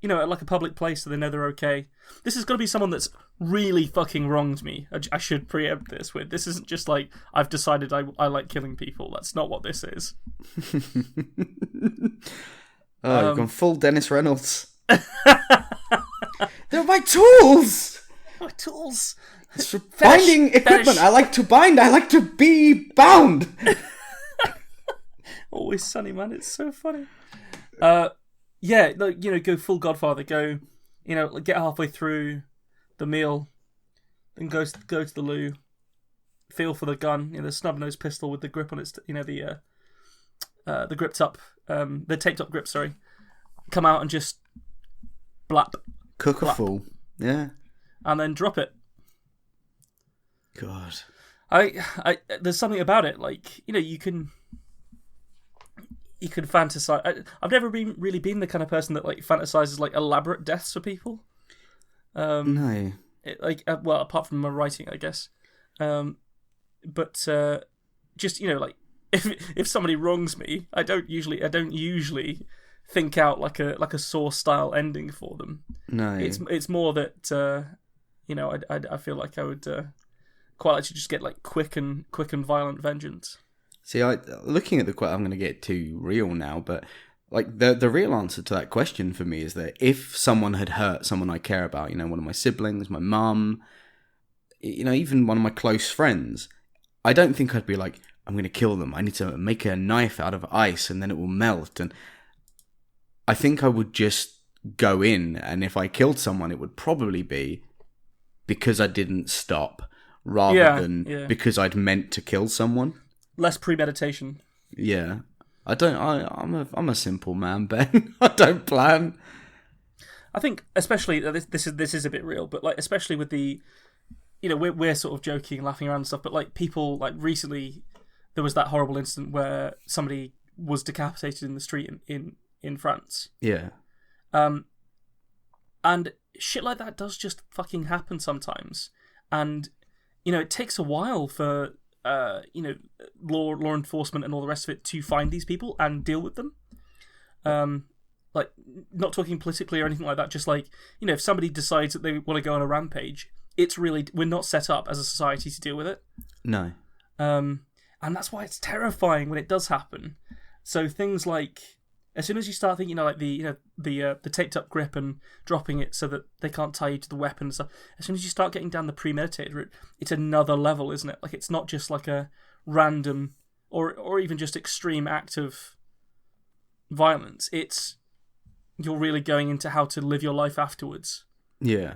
like a public place so they know they're okay. This is going to be someone that's really fucking wronged me. I should preempt this with. This isn't just like, I've decided I like killing people. That's not what this is. You've gone full Dennis Reynolds. They're my tools! My tools! It's for binding equipment. I like to bind. I like to be bound. Always Sunny, man. It's so funny. Go full Godfather. Go, get halfway through the meal, then go to the loo, feel for the gun, the snub-nosed pistol with the grip on its, the gripped up, the taped up grip. Sorry, come out and just blap, cook a blap, fool, yeah, and then drop it. God, I there's something about it, like you can fantasize. I've never really been the kind of person that like fantasizes like elaborate deaths for people. No. Well, apart from my writing, I guess. But just like if somebody wrongs me, I don't usually think out like a Saw style ending for them. No. It's more that I feel like I would quite like to just get like quick and violent vengeance. See, looking at the question, I'm going to get too real now, but like the real answer to that question for me is that if someone had hurt someone I care about, one of my siblings, my mum, even one of my close friends, I don't think I'd be like, I'm going to kill them. I need to make a knife out of ice and then it will melt. And I think I would just go in, and if I killed someone, it would probably be because I didn't stop rather than because I'd meant to kill someone. Less premeditation. Yeah. I'm a simple man, Ben. I don't plan. I think, especially this is a bit real, but like especially with the, we're sort of joking, laughing around and stuff, but like people like recently, there was that horrible incident where somebody was decapitated in the street in France. Yeah. And shit like that does just fucking happen sometimes, and it takes a while for law enforcement and all the rest of it to find these people and deal with them. Like, not talking politically or anything like that, just like, if somebody decides that they want to go on a rampage, we're not set up as a society to deal with it. No. And that's why it's terrifying when it does happen. So things like, as soon as you start thinking, like the taped up grip and dropping it so that they can't tie you to the weapon and stuff, as soon as you start getting down the premeditated route, it's another level, isn't it? Like, it's not just like a random or even just extreme act of violence. You're really going into how to live your life afterwards. Yeah.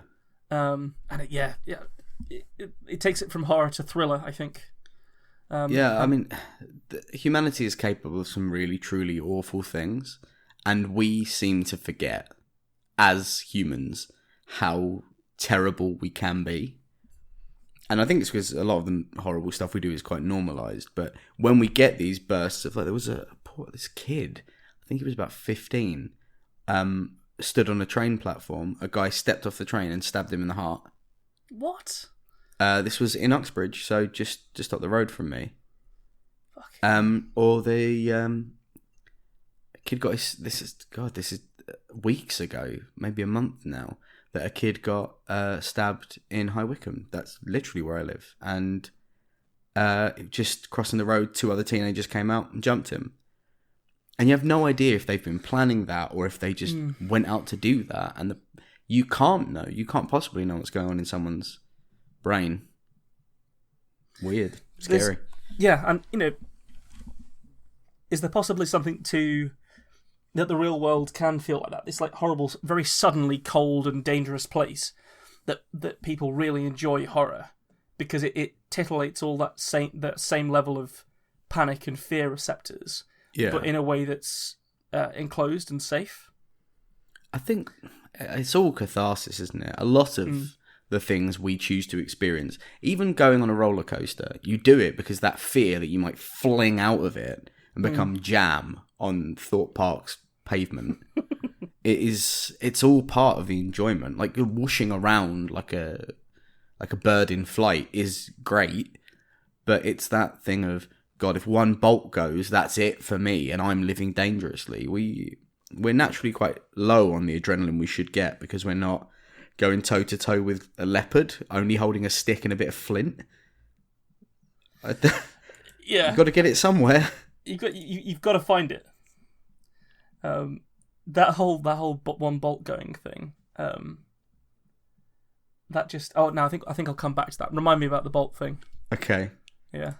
And it takes it from horror to thriller, I think. I mean, humanity is capable of some really, truly awful things, and we seem to forget, as humans, how terrible we can be. And I think it's because a lot of the horrible stuff we do is quite normalised, but when we get these bursts of, like, there was this kid, I think he was about 15, stood on a train platform, a guy stepped off the train and stabbed him in the heart. What? This was in Uxbridge, so just up the road from me. Fuck. Or the kid got this is weeks ago, maybe a month now, that a kid got stabbed in High Wycombe. That's literally where I live. And just crossing the road, 2 other teenagers came out and jumped him. And you have no idea if they've been planning that or if they just went out to do that. And you can't know. You can't possibly know what's going on in someone's brain. Weird. Scary. And is there possibly something that the real world can feel like that? This like horrible, very suddenly cold and dangerous place that people really enjoy horror because it titillates all that same level of panic and fear receptors, but in a way that's enclosed and safe. I think it's all catharsis, isn't it? A lot of the things we choose to experience, even going on a roller coaster, you do it because that fear that you might fling out of it and become jam on Thorpe Park's pavement. It's all part of the enjoyment. Like, you're whooshing around like a bird in flight is great, but it's that thing of, God, if one bolt goes, that's it for me, and I'm living dangerously. We're naturally quite low on the adrenaline we should get because we're not going toe to toe with a leopard, only holding a stick and a bit of flint. Yeah, you've got to get it somewhere. You've got to find it. That whole one bolt going thing. That just I think I'll come back to that. Remind me about the bolt thing. Okay. Yeah.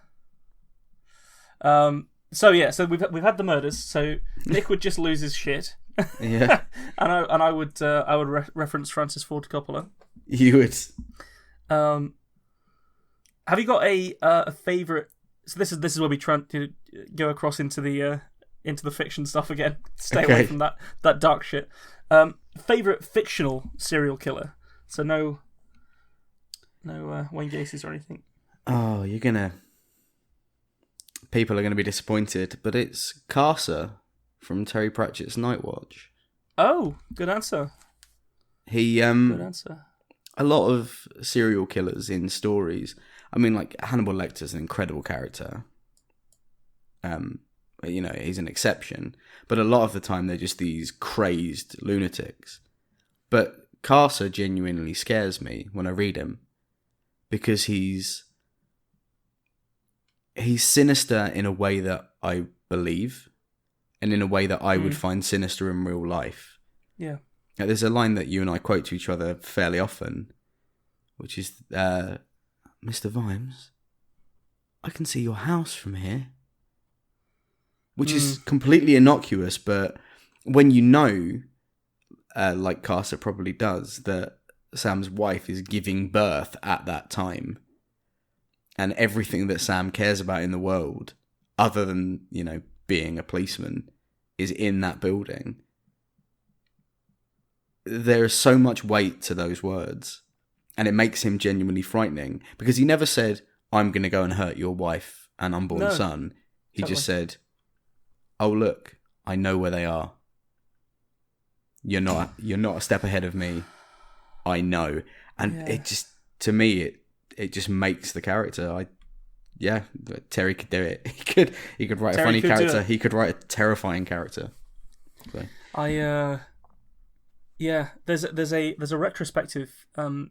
So we've had the murders. So Nick would just lose his shit. Yeah. and I would reference Francis Ford Coppola. You would. Have you got a favorite? So this is where we try to go across into the fiction stuff again. Stay away from that dark shit. Favorite fictional serial killer. So no Wayne Gacy's or anything. Oh, people are gonna be disappointed, but it's Carcer from Terry Pratchett's Night Watch. Oh, good answer. Good answer. a lot of serial killers in stories. I mean, like Hannibal Lecter's an incredible character. He's an exception, but a lot of the time they're just these crazed lunatics. But Carcer genuinely scares me when I read him because he's sinister in a way that I believe, and in a way that I would find sinister in real life. Yeah. Now, there's a line that you and I quote to each other fairly often, which is, Mr. Vimes, I can see your house from here. Which is completely innocuous, but when you know, like Carcer probably does, that Sam's wife is giving birth at that time, and everything that Sam cares about in the world, other than, being a policeman, is in that building, there is so much weight to those words, and it makes him genuinely frightening, because he never said, I'm going to go and hurt your wife and unborn son. He just said, oh, look, I know where they are. You're not a step ahead of me. I know. And it just, to me, it just makes the character. Terry could do it. He could write a funny character. He could write a terrifying character. So. There's a retrospective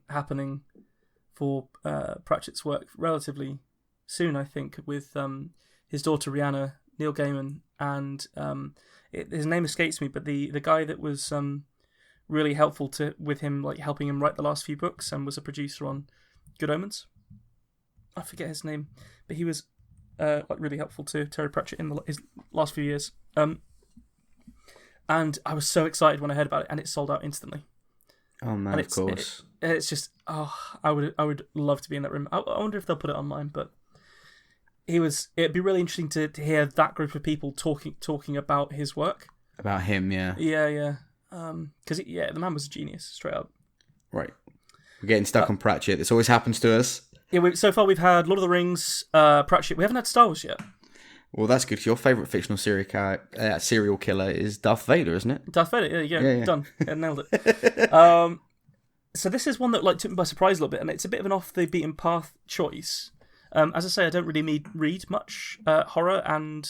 happening for Pratchett's work relatively soon, I think, with his daughter Rihanna, Neil Gaiman, and his name escapes me, but the guy that was really helpful with him, like helping him write the last few books, and was a producer on Good Omens. I forget his name, but he was really helpful to Terry Pratchett in his last few years. And I was so excited when I heard about it, and it sold out instantly. Oh man, of course. It's just I would love to be in that room. I wonder if they'll put it online, but. It'd be really interesting to hear that group of people talking about his work. About him, yeah. Yeah. Because, the man was a genius, straight up. Right. We're getting stuck on Pratchett. This always happens to us. Yeah, so far we've had Lord of the Rings, Pratchett. We haven't had Star Wars yet. Well, that's good. Your favourite fictional serial killer is Darth Vader, isn't it? Darth Vader, yeah. Done. Yeah, nailed it. So this is one that took me by surprise a little bit, and it's a bit of an off-the-beaten-path choice. As I say, I don't really read much horror, and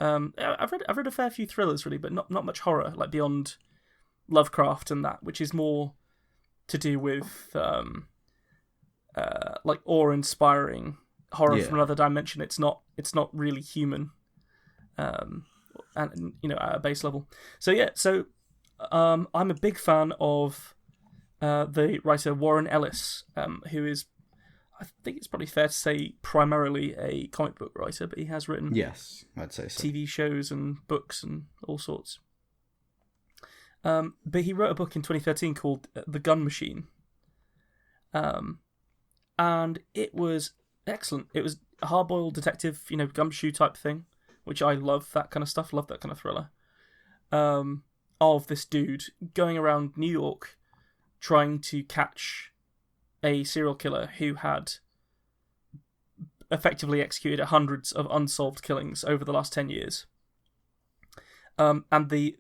I've read a fair few thrillers, really, but not much horror, like beyond Lovecraft and that, which is more to do with like awe-inspiring horror from another dimension. It's not really human, and at a base level. So I'm a big fan of the writer Warren Ellis, who is. I think it's probably fair to say primarily a comic book writer, but he has written I'd say so. TV shows and books and all sorts. But he wrote a book in 2013 called The Gun Machine. And it was excellent. It was a hard-boiled detective, gumshoe type thing, which I love, that kind of stuff, love that kind of thriller. Of this dude going around New York trying to catch a serial killer who had effectively executed hundreds of unsolved killings over the last 10 years. And the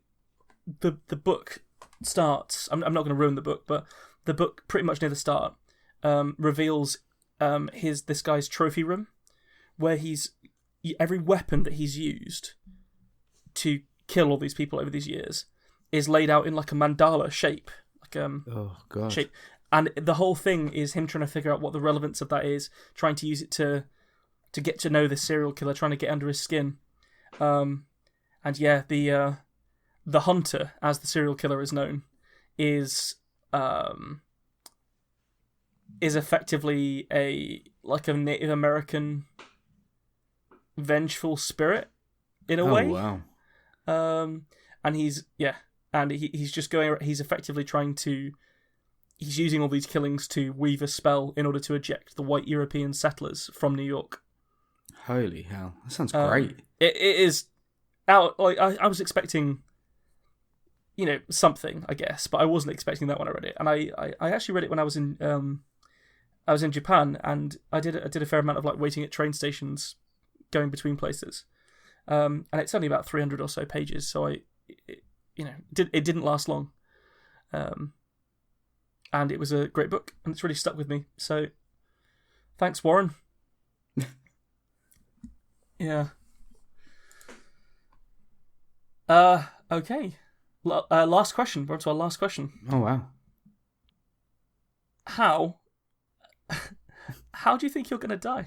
book starts... I'm not going to ruin the book, but the book, pretty much near the start, reveals this guy's trophy room, where every weapon that he's used to kill all these people over these years is laid out in like a mandala shape. Shape. And the whole thing is him trying to figure out what the relevance of that is, trying to use it to get to know the serial killer, trying to get under his skin. The hunter, as the serial killer is known, is effectively a Native American vengeful spirit in a way. Oh wow! And he's just going. He's effectively trying to. He's using all these killings to weave a spell in order to eject the white European settlers from New York. Holy hell! That sounds great. It is out. Like I was expecting, something, I guess, but I wasn't expecting that when I read it. And I actually read it when I was in Japan, and I did a fair amount of waiting at train stations, going between places. And it's only about 300 or so pages, so it didn't last long. and it was a great book, and it's really stuck with me. So, thanks, Warren. Yeah. Okay. Last question. We're on to our last question. Oh, wow. How do you think you're going to die?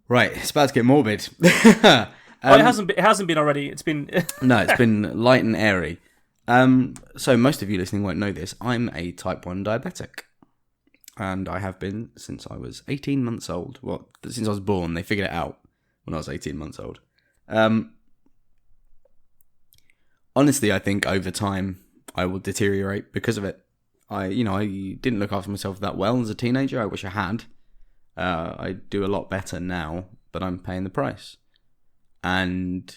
Right, it's about to get morbid. It hasn't been already. It's been... No, it's been light and airy. So most of you listening won't know this. I'm a type 1 diabetic. And I have been since I was 18 months old. Well, since I was born. They figured it out when I was 18 months old. Honestly, I think over time I will deteriorate because of it. I didn't look after myself that well as a teenager. I wish I had. I do a lot better now, but I'm paying the price. And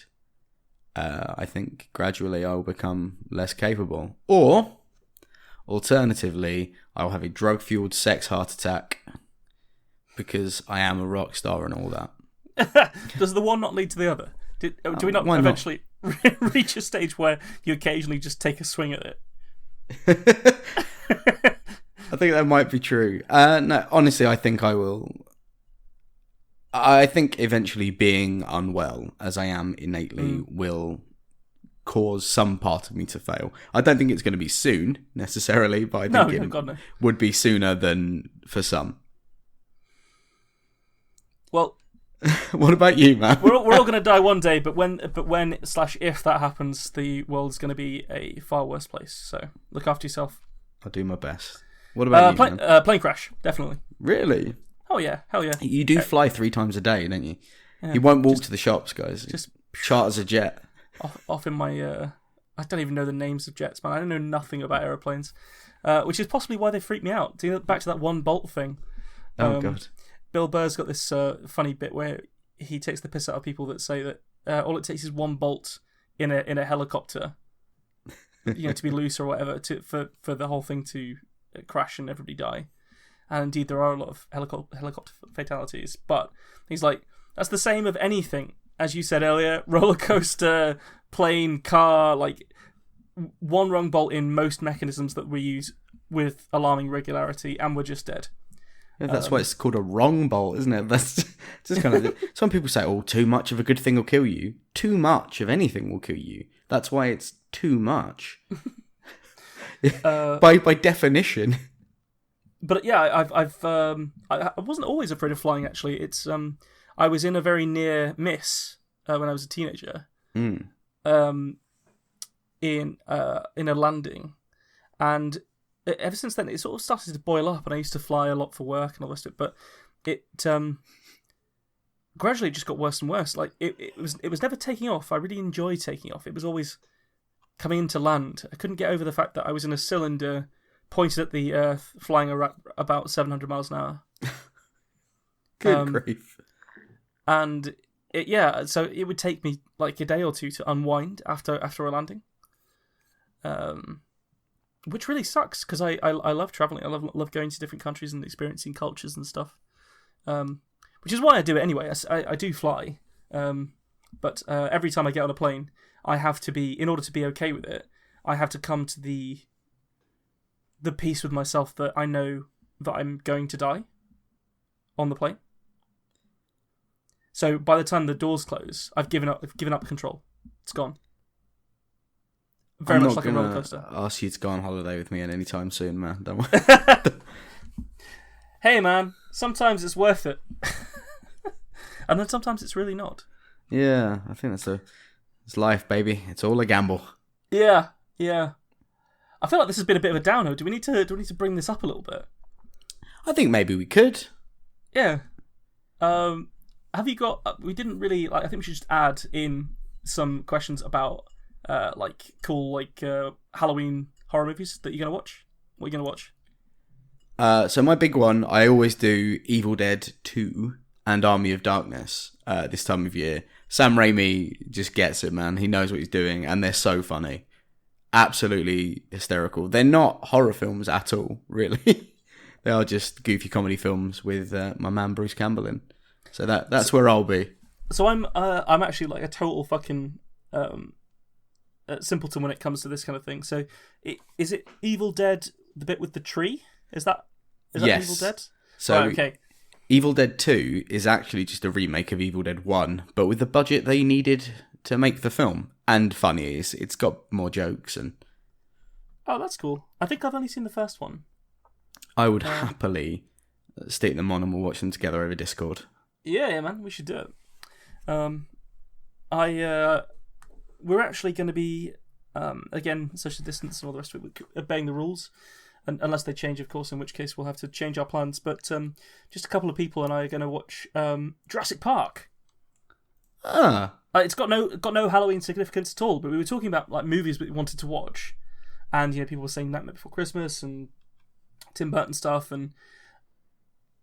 I think gradually I will become less capable. Or, alternatively, I will have a drug-fueled sex heart attack because I am a rock star and all that. Does the one not lead to the other? Do we not eventually reach a stage where you occasionally just take a swing at it? I think that might be true. No, honestly, I think I will. I think eventually being unwell, as I am innately, will cause some part of me to fail. I don't think it's going to be soon, necessarily, but I think it would be sooner than for some. Well... What about you, man? We're all going to die one day, but when/if that happens, the world's going to be a far worse place. So look after yourself. I'll do my best. What about you, man? Plane crash, definitely. Really? Oh yeah, hell yeah. You do fly 3 times a day, don't you? Yeah, you won't walk to the shops, guys. Just charters a jet. Off in my... I don't even know the names of jets, man. I don't know nothing about aeroplanes, which is possibly why they freak me out. Back to that one bolt thing. Oh, God. Bill Burr's got this funny bit where he takes the piss out of people that say that all it takes is one bolt in a helicopter, to be loose or whatever, for the whole thing to crash and everybody die. And indeed, there are a lot of helicopter fatalities. But he's like, that's the same of anything, as you said earlier: roller coaster, plane, car. Like, one wrong bolt in most mechanisms that we use with alarming regularity, and we're just dead. Yeah, that's why it's called a wrong bolt, isn't it? That's just kind of... Some people say, oh, too much of a good thing will kill you. Too much of anything will kill you. That's why it's too much. By definition. But yeah, I wasn't always afraid of flying, actually. It's I was in a very near miss when I was a teenager. In a landing. And... ever since then, it sort of started to boil up, and I used to fly a lot for work and all this stuff. But it gradually just got worse and worse. Like it was never taking off. I really enjoyed taking off. It was always coming into land. I couldn't get over the fact that I was in a cylinder pointed at the earth, flying about 700 miles an hour. Good grief! And so it would take me like a day or two to unwind after a landing. Which really sucks, because I love traveling. I love going to different countries and experiencing cultures and stuff. Which is why I do it anyway. I do fly. But every time I get on a plane, I have to be, in order to be okay with it, I have to come to the peace with myself that I know that I'm going to die on the plane. So by the time the doors close, I've given up control. It's gone. Very much like a roller coaster. I'm not ask you to go on holiday with me at any time soon, man. Don't worry. Hey, man. Sometimes it's worth it, and then sometimes it's really not. Yeah, I think it's life, baby. It's all a gamble. Yeah. I feel like this has been a bit of a downer. Do we need to bring this up a little bit? I think maybe we could. Yeah. Have you got? We didn't really. I think we should just add in some questions about. Cool Halloween horror movies that you're going to watch? What are you going to watch? So my big one, I always do Evil Dead 2 and Army of Darkness this time of year. Sam Raimi just gets it, man. He knows what he's doing, and they're so funny. Absolutely hysterical. They're not horror films at all, really. They are just goofy comedy films with my man Bruce Campbell in. So that's where I'll be. So I'm actually like a total fucking... simpleton when it comes to this kind of thing. So, is it Evil Dead, the bit with the tree? Is that Yes. Evil Dead? So, right, okay. Evil Dead 2 is actually just a remake of Evil Dead 1, but with the budget they needed to make the film. And funny, it's got more jokes. And Oh, that's cool. I think I've only seen the first one. I would happily stick them on and we'll watch them together over Discord. Yeah, man, we should do it. We're actually going to be, again, social distance and all the rest of it, obeying the rules. Unless they change, of course, in which case we'll have to change our plans. But just a couple of people and I are going to watch Jurassic Park. It's got no Halloween significance at all. But we were talking about like movies we wanted to watch, and people were saying Nightmare Before Christmas and Tim Burton stuff, and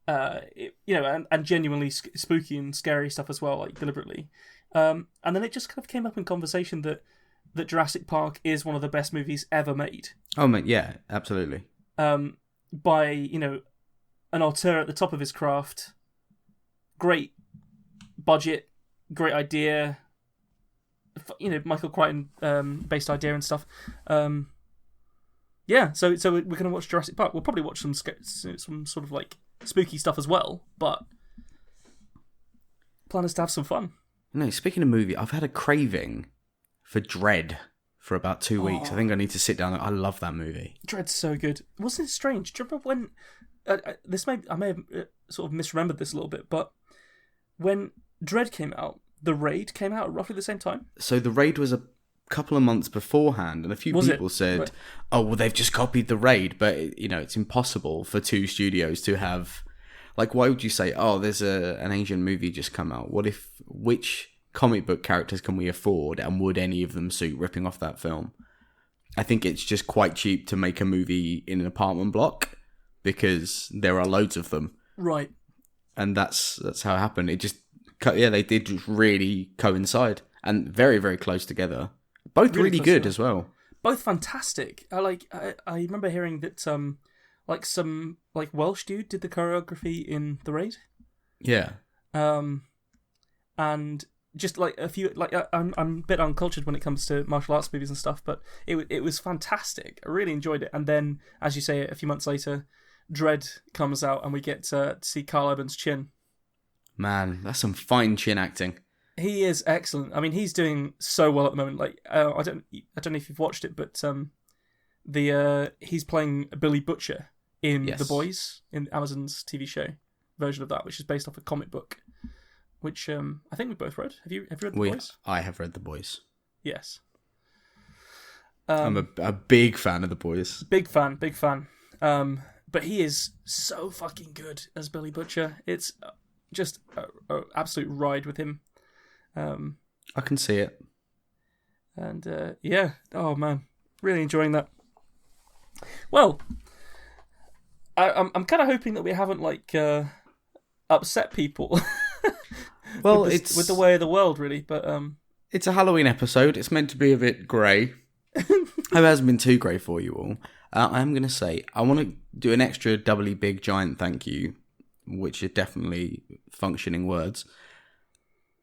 and genuinely spooky and scary stuff as well, like deliberately. And then it just kind of came up in conversation that Jurassic Park is one of the best movies ever made. Oh, man, yeah, absolutely. By, an auteur at the top of his craft, great budget, great idea, Michael Crichton based idea and stuff. So we're going to watch Jurassic Park. We'll probably watch some sort of like spooky stuff as well, but plan is to have some fun. No, speaking of movie, I've had a craving for Dread for about 2 weeks. I think I need to sit down. I love that movie. Dread's so good. Wasn't it strange? Do you remember when I may have sort of misremembered this a little bit, but when Dread came out, The Raid came out at roughly the same time. So The Raid was a couple of months beforehand, and a few people said, right, "Oh, well, they've just copied The Raid," but it's impossible for two studios to have. Like, why would you say, "Oh, there's an Asian movie just come out"? Which comic book characters can we afford, and would any of them suit ripping off that film? I think it's just quite cheap to make a movie in an apartment block because there are loads of them, right? And that's how it happened. It just they did just really coincide and very, very close together. Both really good as well. Both fantastic. I remember hearing that some Welsh dude did the choreography in The Raid. Yeah. And just like a few, I'm a bit uncultured when it comes to martial arts movies and stuff, but it was fantastic. I really enjoyed it. And then, as you say, a few months later, Dread comes out, and we get to see Carl Urban's chin. Man, that's some fine chin acting. He is excellent. I mean, he's doing so well at the moment. Like, I don't know if you've watched it, but he's playing Billy Butcher in The Boys, in Amazon's TV show version of that, which is based off a comic book, which I think we both read. Have you read The Boys? I have read The Boys. Yes. I'm a big fan of The Boys. Big fan. But he is so fucking good as Billy Butcher. It's just an absolute ride with him. I can see it. And oh man, really enjoying that. Well, I'm kind of hoping that we haven't upset people. Well, with the way of the world, really. But it's a Halloween episode. It's meant to be a bit grey. Hope it hasn't been too grey for you all. I'm going to say I want to do an extra doubly big giant thank you, which are definitely functioning words.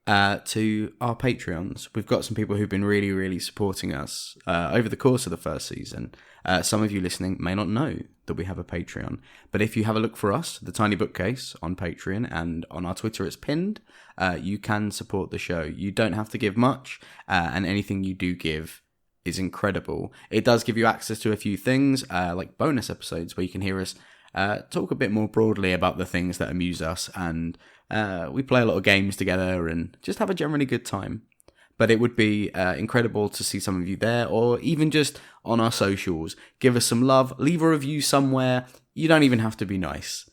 To our Patreons. We've got some people who've been really, really supporting us over the course of the first season. Some of you listening may not know that we have a Patreon, but if you have a look for us, The Tiny Bookcase, on Patreon, and on our Twitter it's pinned, you can support the show. You don't have to give much, and anything you do give is incredible. It does give you access to a few things, like bonus episodes where you can hear us talk a bit more broadly about the things that amuse us, and we play a lot of games together and just have a generally good time. But it would be incredible to see some of you there, or even just on our socials. Give us some love, leave a review somewhere. You don't even have to be nice.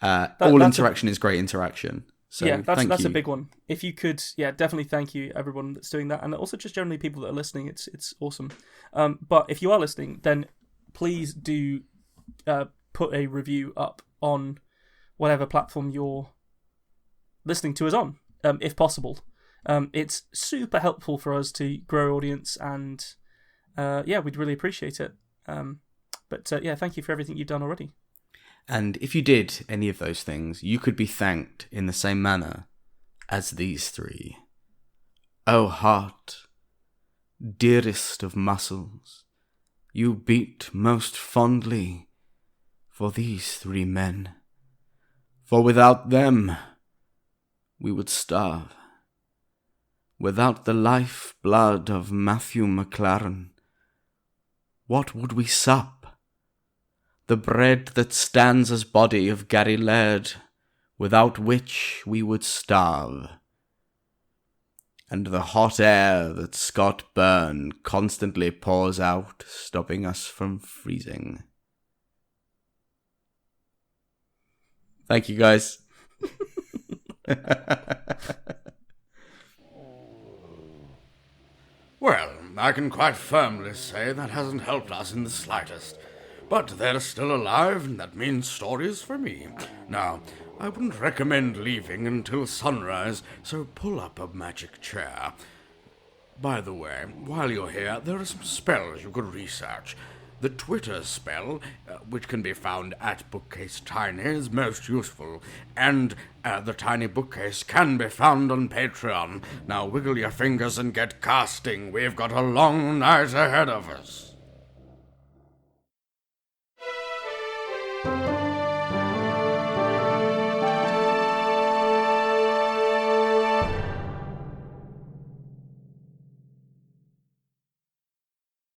All interaction is great interaction. So yeah, that's you. a big one. If you could, definitely thank you everyone that's doing that, and also just generally people that are listening. It's awesome. But if you are listening, then please do put a review up on whatever platform you're listening to us on, if possible. It's super helpful for us to grow our audience, and we'd really appreciate it. But thank you for everything you've done already. And if you did any of those things, you could be thanked in the same manner as these three. Oh heart, dearest of muscles, you beat most fondly for these 3 men. For without them, we would starve. Without the life blood of Matthew McLaren, what would we sup? The bread that stands as body of Gary Laird, without which we would starve. And the hot air that Scott Byrne constantly pours out, stopping us from freezing. Thank you, guys. Well, I can quite firmly say that hasn't helped us in the slightest. But they're still alive, and that means stories for me. Now, I wouldn't recommend leaving until sunrise, so pull up a magic chair. By the way, while you're here, there are some spells you could research. The Twitter spell, which can be found at Bookcase Tiny, is most useful, and the Tiny Bookcase can be found on Patreon. Now wiggle your fingers and get casting. We've got a long night ahead of us.